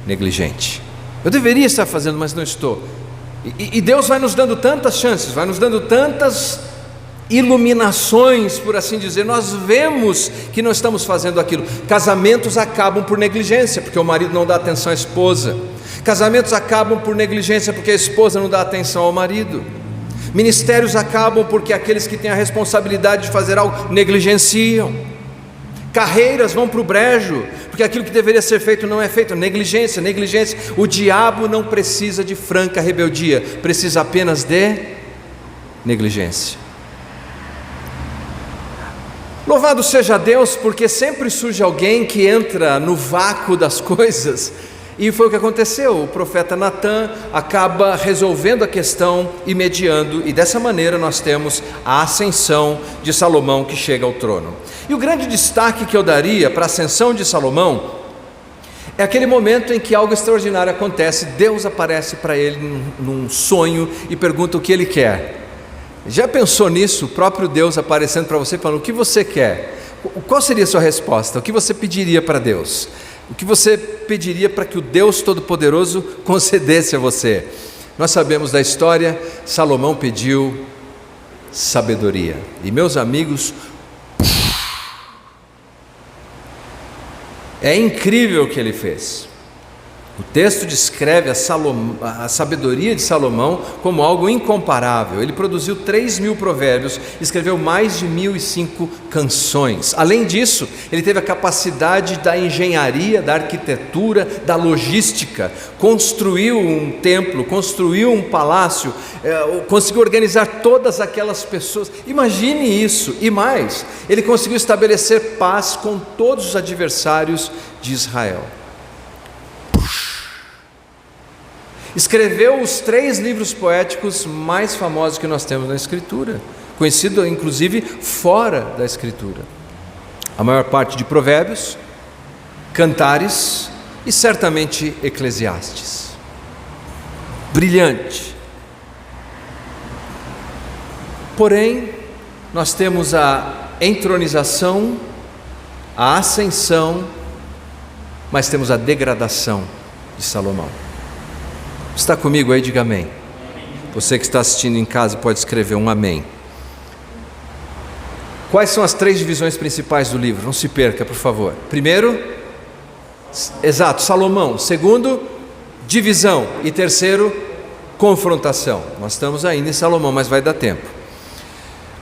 negligente? Eu deveria estar fazendo, mas não estou. E Deus vai nos dando tantas chances, vai nos dando tantas iluminações, por assim dizer. Nós vemos que não estamos fazendo aquilo. Casamentos acabam por negligência, porque o marido não dá atenção à esposa. Casamentos acabam por negligência, porque a esposa não dá atenção ao marido. Ministérios acabam porque aqueles que têm a responsabilidade de fazer algo negligenciam. Carreiras vão para o brejo, porque aquilo que deveria ser feito não é feito. Negligência, negligência. O diabo não precisa de franca rebeldia, precisa apenas de negligência. Louvado seja Deus, porque sempre surge alguém que entra no vácuo das coisas, e foi o que aconteceu. O profeta Natã acaba resolvendo a questão e mediando, e dessa maneira nós temos a ascensão de Salomão, que chega ao trono. E o grande destaque que eu daria para a ascensão de Salomão é aquele momento em que algo extraordinário acontece. Deus aparece para ele num sonho e pergunta o que ele quer. Já pensou nisso? O próprio Deus aparecendo para você falando: o que você quer? Qual seria a sua resposta? O que você pediria para Deus? O que você pediria para que o Deus Todo-Poderoso concedesse a você? Nós sabemos da história. Salomão pediu sabedoria. E meus amigos, é incrível o que ele fez. O texto descreve a sabedoria de Salomão como algo incomparável. Ele produziu 3.000 provérbios, escreveu mais de 1.005 canções. Além disso, ele teve a capacidade da engenharia, da arquitetura, da logística. Construiu um templo, construiu um palácio, conseguiu organizar todas aquelas pessoas. Imagine isso. E mais, ele conseguiu estabelecer paz com todos os adversários de Israel. Escreveu os 3 livros poéticos mais famosos que nós temos na Escritura, conhecido inclusive fora da Escritura. A maior parte de Provérbios, Cantares e certamente Eclesiastes. Brilhante. Porém, nós temos a entronização, a ascensão, mas temos a degradação de Salomão. Está comigo aí? Diga amém. Você que está assistindo em casa pode escrever um amém. Quais são as 3 divisões principais do livro? Não se perca, por favor. Primeiro, exato, Salomão. Segundo, divisão. E terceiro, confrontação. Nós estamos ainda em Salomão, mas vai dar tempo.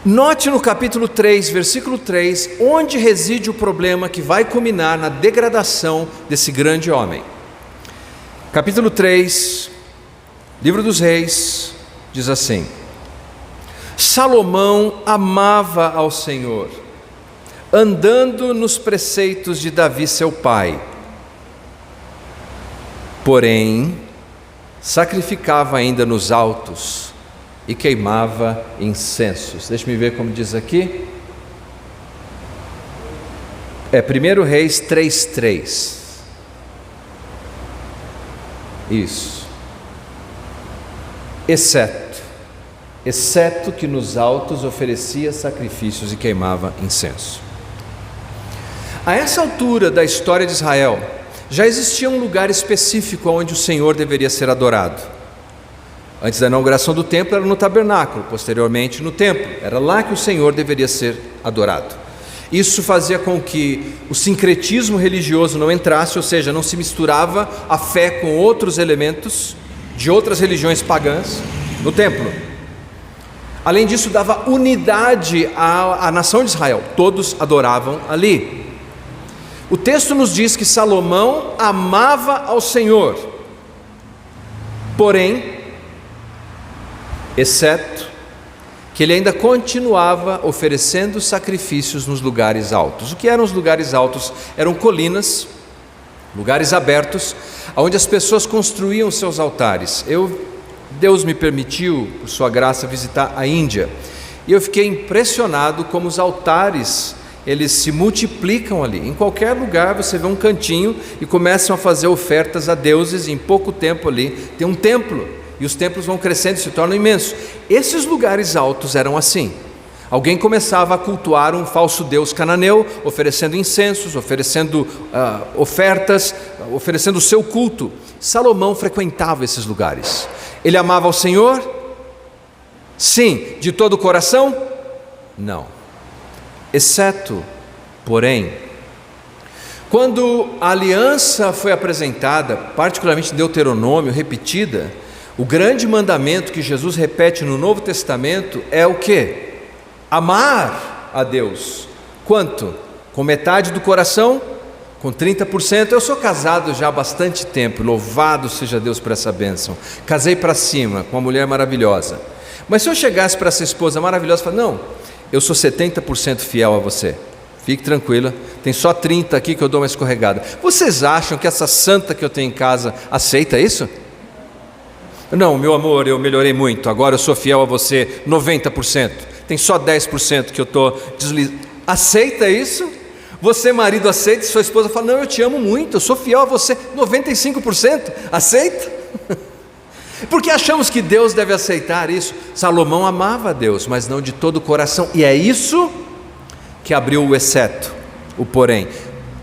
Note no capítulo 3, versículo 3, onde reside o problema que vai culminar na degradação desse grande homem. Capítulo 3, Livro dos Reis, diz assim: Salomão amava ao Senhor, andando nos preceitos de Davi seu pai. Porém, sacrificava ainda nos altos e queimava incensos. Deixa-me ver como diz aqui. 1 Reis 3:3. Isso. Exceto que nos altos oferecia sacrifícios e queimava incenso. A essa altura da história de Israel, já existia um lugar específico onde o Senhor deveria ser adorado. Antes da inauguração do templo era no tabernáculo, posteriormente no templo. Era lá que o Senhor deveria ser adorado. Isso fazia com que o sincretismo religioso não entrasse, ou seja, não se misturava a fé com outros elementos de outras religiões pagãs no templo. Além disso, dava unidade à nação de Israel, todos adoravam ali. O texto nos diz que Salomão amava ao Senhor, porém, exceto que ele ainda continuava oferecendo sacrifícios nos lugares altos. O que eram os lugares altos? Eram colinas, lugares abertos, onde as pessoas construíam seus altares. Deus me permitiu, por sua graça, visitar a Índia, e eu fiquei impressionado como os altares, eles se multiplicam ali. Em qualquer lugar você vê um cantinho e começam a fazer ofertas a deuses, e em pouco tempo ali tem um templo. E os templos vão crescendo e se tornam imensos. Esses lugares altos eram assim. Alguém começava a cultuar um falso deus cananeu, oferecendo incensos, oferecendo ofertas, oferecendo o seu culto. Salomão frequentava esses lugares. Ele amava ao Senhor? Sim. De todo o coração? Não. Exceto, porém, quando a aliança foi apresentada, particularmente em Deuteronômio, repetida, o grande mandamento que Jesus repete no Novo Testamento é o quê? Amar a Deus. Quanto? Com metade do coração? Com 30%? Eu sou casado já há bastante tempo, louvado seja Deus por essa bênção. Casei para cima com uma mulher maravilhosa. Mas se eu chegasse para essa esposa maravilhosa e falar, não, eu sou 70% fiel a você, fique tranquila, tem só 30% aqui que eu dou uma escorregada. Vocês acham que essa santa que eu tenho em casa aceita isso? Não, meu amor, eu melhorei muito, agora eu sou fiel a você 90%, tem só 10% que eu estou deslizando. Aceita isso? Você, marido, aceita? Sua esposa fala, não, eu te amo muito, eu sou fiel a você 95%, aceita? Porque achamos que Deus deve aceitar isso. Salomão amava a Deus, mas não de todo o coração, e é isso que abriu o exceto, o porém.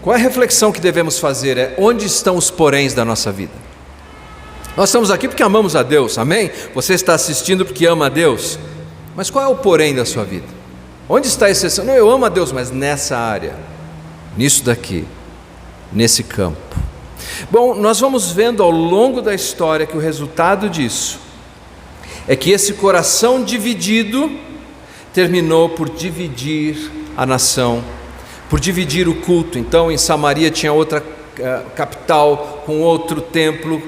Qual é a reflexão que devemos fazer? É onde estão os poréns da nossa vida? Nós estamos aqui porque amamos a Deus, amém? Você está assistindo porque ama a Deus, mas qual é o porém da sua vida? Onde está a exceção? Não, eu amo a Deus, mas nessa área, nisso daqui, nesse campo. Bom, nós vamos vendo ao longo da história que o resultado disso é que esse coração dividido terminou por dividir a nação, por dividir o culto. Então em Samaria tinha outra capital com outro templo,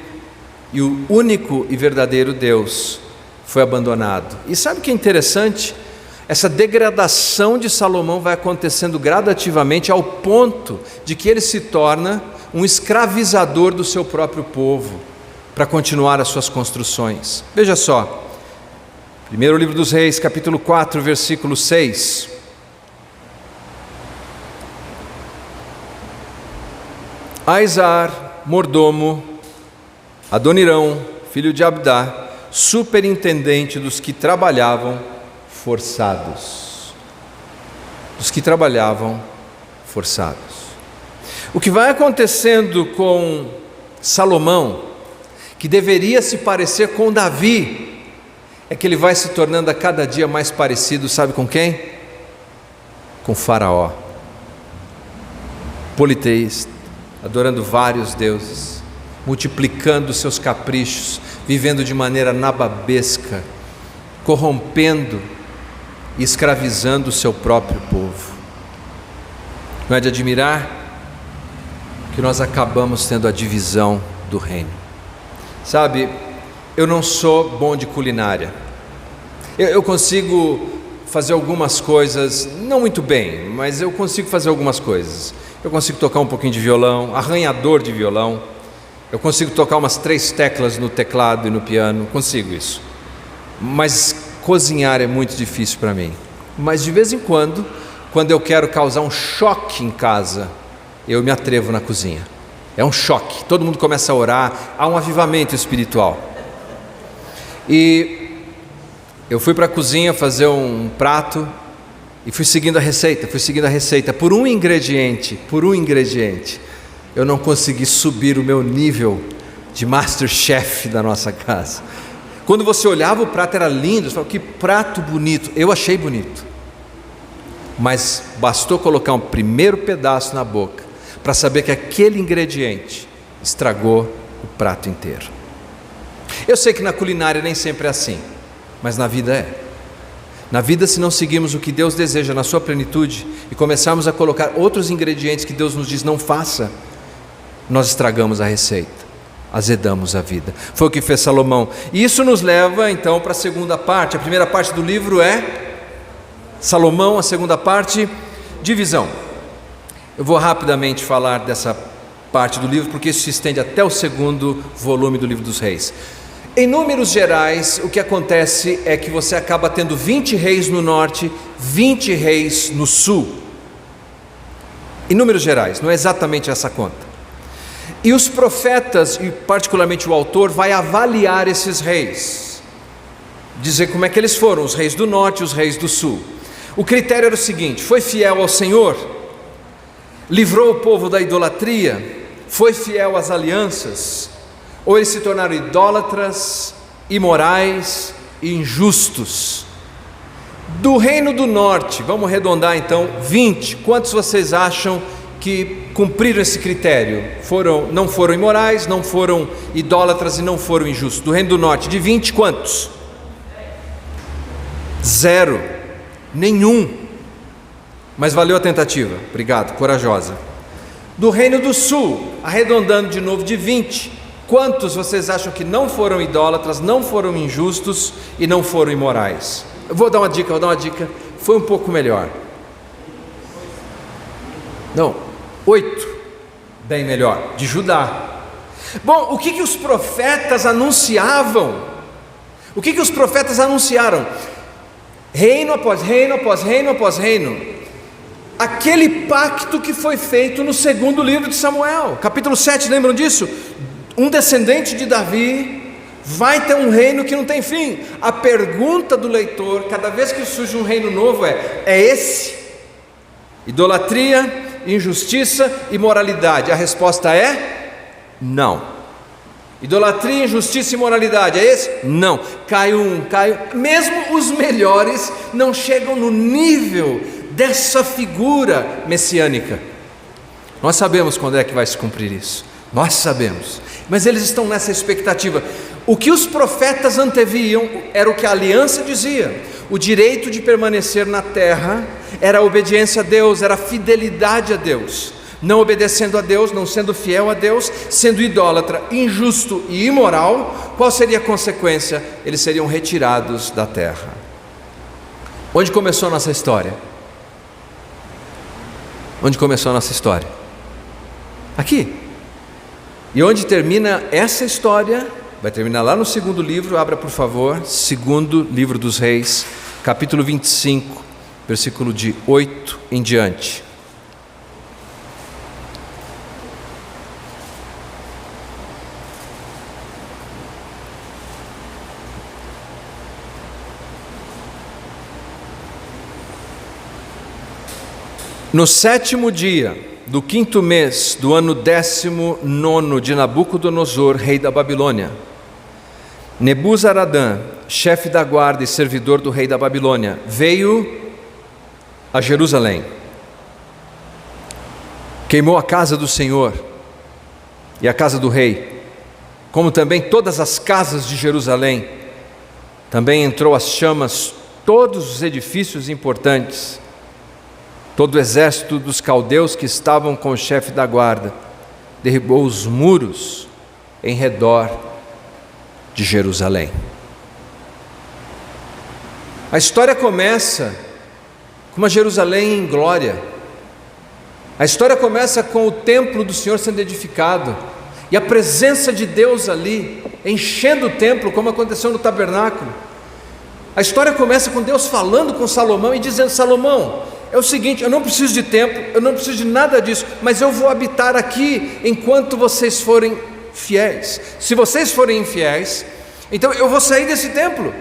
e o único e verdadeiro Deus foi abandonado. E sabe o que é interessante? Essa degradação de Salomão vai acontecendo gradativamente ao ponto de que ele se torna um escravizador do seu próprio povo para continuar as suas construções. Veja só, primeiro livro dos Reis, capítulo 4, versículo 6. Aizar, mordomo, Adonirão, filho de Abdá, superintendente dos que trabalhavam forçados. Dos que trabalhavam forçados. O que vai acontecendo com Salomão, que deveria se parecer com Davi, é que ele vai se tornando a cada dia mais parecido, sabe com quem? Com Faraó. Politeísta, adorando vários deuses, multiplicando seus caprichos, vivendo de maneira nababesca, corrompendo e escravizando o seu próprio povo. Não é de admirar que nós acabamos tendo a divisão do reino. Sabe, eu não sou bom de culinária. Eu consigo fazer algumas coisas, não muito bem, mas eu consigo fazer algumas coisas. Eu consigo tocar um pouquinho de violão, arranhador de violão. Eu consigo tocar umas 3 teclas no teclado e no piano, consigo isso. Mas cozinhar é muito difícil para mim. Mas de vez em quando eu quero causar um choque em casa, eu me atrevo na cozinha. É um choque, todo mundo começa a orar, há um avivamento espiritual. E eu fui para a cozinha fazer um prato e fui seguindo a receita, por um ingrediente, eu não consegui subir o meu nível de Masterchef da nossa casa. Quando você olhava o prato era lindo, você falava, que prato bonito, eu achei bonito. mas bastou colocar um primeiro pedaço na boca para saber que aquele ingrediente estragou o prato inteiro. Eu sei que na culinária nem sempre é assim, mas na vida é. Na vida, se não seguirmos o que Deus deseja na sua plenitude e começarmos a colocar outros ingredientes que Deus nos diz não faça, nós estragamos a receita, azedamos a vida. Foi o que fez Salomão. E isso nos leva então para a segunda parte. A primeira parte do livro é Salomão, a segunda parte, divisão. Eu vou rapidamente falar dessa parte do livro, porque isso se estende até o segundo volume do livro dos reis. Em números gerais, o que acontece é que você acaba tendo 20 reis no norte, 20 reis no sul. Em números gerais, não é exatamente essa conta. E os profetas, e particularmente o autor, vai avaliar esses reis, dizer como é que eles foram, os reis do norte e os reis do sul. O critério era o seguinte: foi fiel ao Senhor, livrou o povo da idolatria, foi fiel às alianças, ou eles se tornaram idólatras, imorais e injustos. Do reino do norte, vamos arredondar então, 20, quantos vocês acham que cumpriram esse critério? Não foram imorais, não foram idólatras e não foram injustos. Do reino do norte, de 20, quantos? 0, nenhum. Mas valeu a tentativa, obrigado, corajosa. Do reino do sul, arredondando de novo, de 20, quantos vocês acham que não foram idólatras, não foram injustos e não foram imorais? Eu vou dar uma dica, foi um pouco melhor. Não, 8, bem melhor, de Judá. Bom, o que os profetas anunciavam? O que os profetas anunciaram? Reino após reino, após reino, após reino. Aquele pacto que foi feito no segundo livro de Samuel, capítulo 7, lembram disso? Um descendente de Davi vai ter um reino que não tem fim. A pergunta do leitor, cada vez que surge um reino novo, é esse? Idolatria, injustiça, imoralidade. A resposta é não. Idolatria, injustiça e imoralidade, é esse? Não. Cai um. Mesmo os melhores não chegam no nível dessa figura messiânica. Nós sabemos quando é que vai se cumprir isso, nós sabemos, mas eles estão nessa expectativa. O que os profetas anteviam era o que a aliança dizia: o direito de permanecer na terra era a obediência a Deus, era a fidelidade a Deus. Não obedecendo a Deus, não sendo fiel a Deus, sendo idólatra, injusto e imoral, qual seria a consequência? Eles seriam retirados da terra. Onde começou a nossa história? Onde começou a nossa história? Aqui. E onde termina essa história? Vai terminar lá no segundo livro. Abra por favor, segundo livro dos reis, capítulo 25, versículo de 8 em diante. No 7º dia do 5º mês do ano 19º de Nabucodonosor, rei da Babilônia, Nebuzaradã, chefe da guarda e servidor do rei da Babilônia, veio a Jerusalém, queimou a casa do Senhor e a casa do rei, como também todas as casas de Jerusalém. Também entrou as chamas todos os edifícios importantes. Todo o exército dos caldeus que estavam com o chefe da guarda derribou os muros em redor de Jerusalém. A história começa com uma Jerusalém em glória. A história começa com o templo do Senhor sendo edificado e a presença de Deus ali enchendo o templo, como aconteceu no tabernáculo. A história começa com Deus falando com Salomão e dizendo: Salomão, é o seguinte, eu não preciso de templo, eu não preciso de nada disso, mas eu vou habitar aqui enquanto vocês forem fiéis. Se vocês forem infiéis, então eu vou sair desse templo,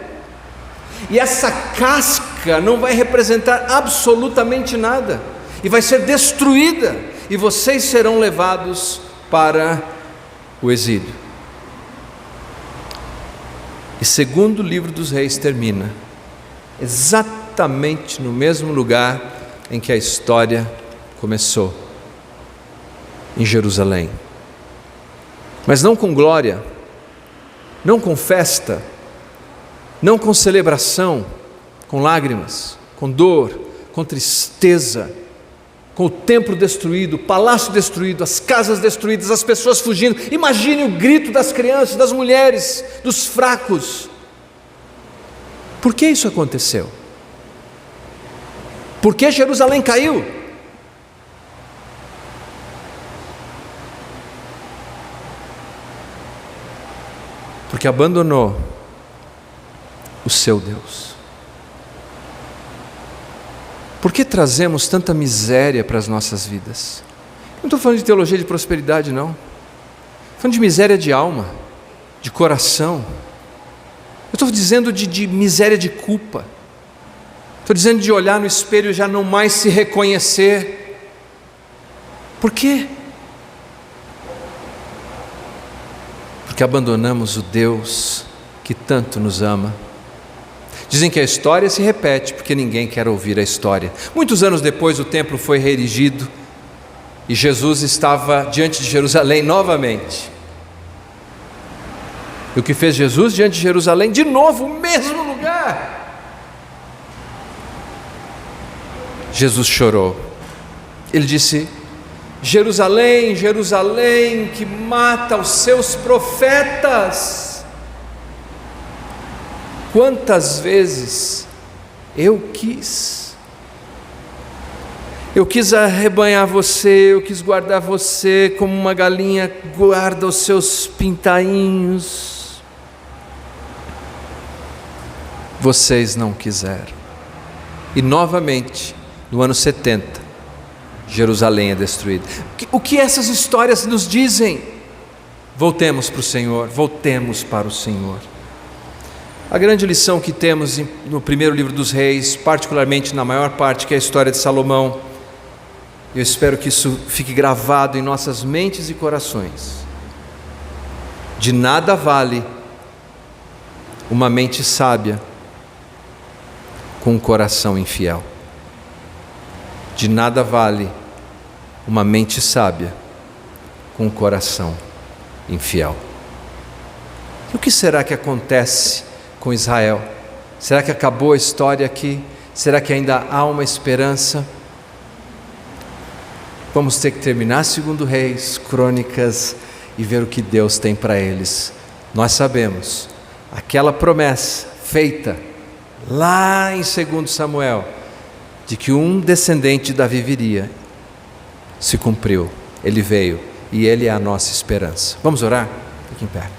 e essa casca não vai representar absolutamente nada, e vai ser destruída, e vocês serão levados para o exílio. E segundo livro dos reis termina exatamente no mesmo lugar em que a história começou, em Jerusalém. Mas não com glória, não com festa, não com celebração, com lágrimas, com dor, com tristeza, com o templo destruído, o palácio destruído, as casas destruídas, as pessoas fugindo. Imagine o grito das crianças, das mulheres, dos fracos. Por que isso aconteceu? Por que Jerusalém caiu? Porque abandonou o seu Deus. Por que trazemos tanta miséria para as nossas vidas? Não estou falando de teologia de prosperidade, não. Estou falando de miséria de alma, de coração. Eu estou dizendo de miséria de culpa. Estou dizendo de olhar no espelho e já não mais se reconhecer. Por quê? Porque abandonamos o Deus que tanto nos ama. Dizem que a história se repete porque ninguém quer ouvir a história. Muitos anos depois o templo foi reerigido e Jesus estava diante de Jerusalém novamente. E o que fez Jesus diante de Jerusalém? De novo, o mesmo lugar. Jesus chorou. Ele disse: Jerusalém, Jerusalém, que mata os seus profetas. Quantas vezes eu quis arrebanhar você, eu quis guardar você como uma galinha guarda os seus pintainhos. Vocês não quiseram. E novamente, no ano 70, Jerusalém é destruída. O que essas histórias nos dizem? Voltemos para o Senhor, voltemos para o Senhor. A grande lição que temos no primeiro livro dos Reis, particularmente na maior parte, que é a história de Salomão, eu espero que isso fique gravado em nossas mentes e corações. De nada vale uma mente sábia com um coração infiel. De nada vale uma mente sábia com um coração infiel. E o que será que acontece com Israel? Será que acabou a história aqui? Será que ainda há uma esperança? Vamos ter que terminar segundo Reis, Crônicas e ver o que Deus tem para eles. Nós sabemos, aquela promessa feita lá em 2 Samuel, de que um descendente de Davi viria, se cumpriu. Ele veio e ele é a nossa esperança. Vamos orar? Fique em pé.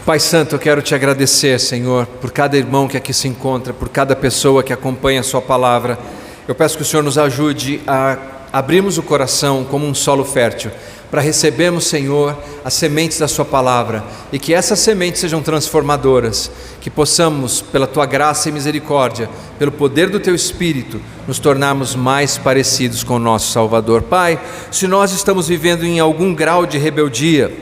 Pai Santo, eu quero te agradecer, Senhor, por cada irmão que aqui se encontra, por cada pessoa que acompanha a sua palavra. Eu peço que o Senhor nos ajude a abrirmos o coração como um solo fértil, para recebermos, Senhor, as sementes da sua palavra, e que essas sementes sejam transformadoras, que possamos, pela tua graça e misericórdia, pelo poder do teu Espírito, nos tornarmos mais parecidos com o nosso Salvador. Pai, se nós estamos vivendo em algum grau de rebeldia,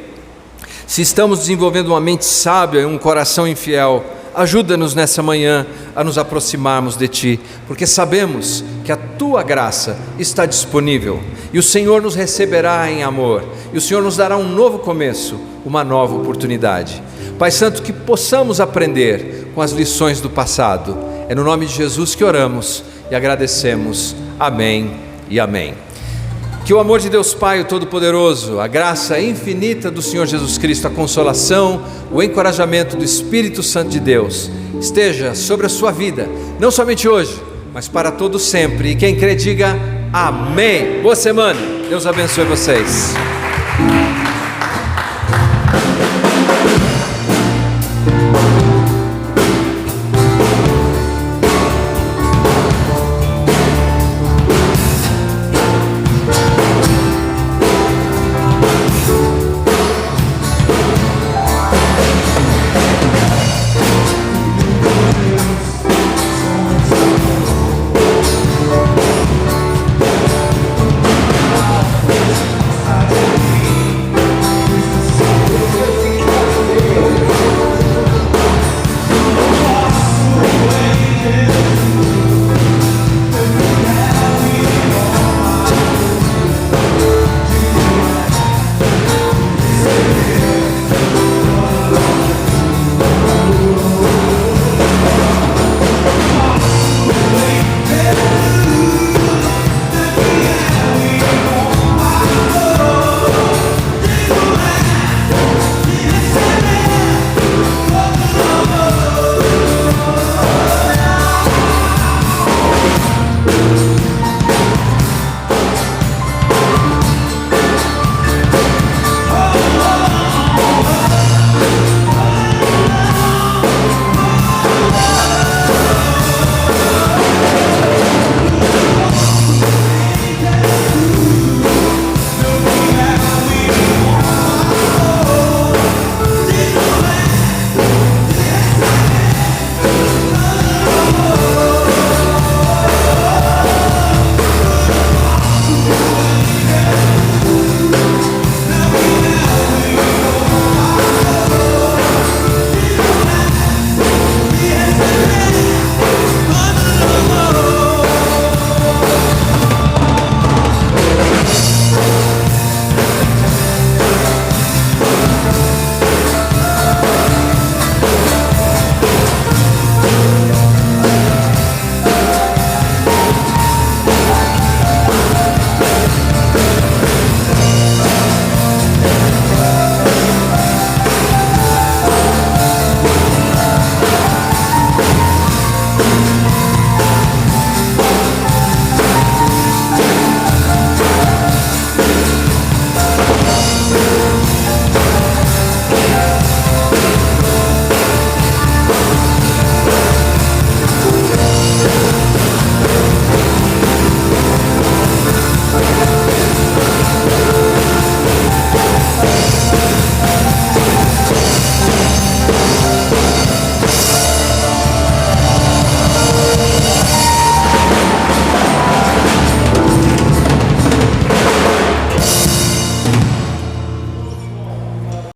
se estamos desenvolvendo uma mente sábia e um coração infiel, ajuda-nos nessa manhã a nos aproximarmos de Ti, porque sabemos que a Tua graça está disponível, e o Senhor nos receberá em amor, e o Senhor nos dará um novo começo, uma nova oportunidade. Pai Santo, que possamos aprender com as lições do passado. É no nome de Jesus que oramos e agradecemos. Amém e amém. Que o amor de Deus Pai, o Todo-Poderoso, a graça infinita do Senhor Jesus Cristo, a consolação, o encorajamento do Espírito Santo de Deus, esteja sobre a sua vida, não somente hoje, mas para todo sempre. E quem crê diga amém. Boa semana, Deus abençoe vocês.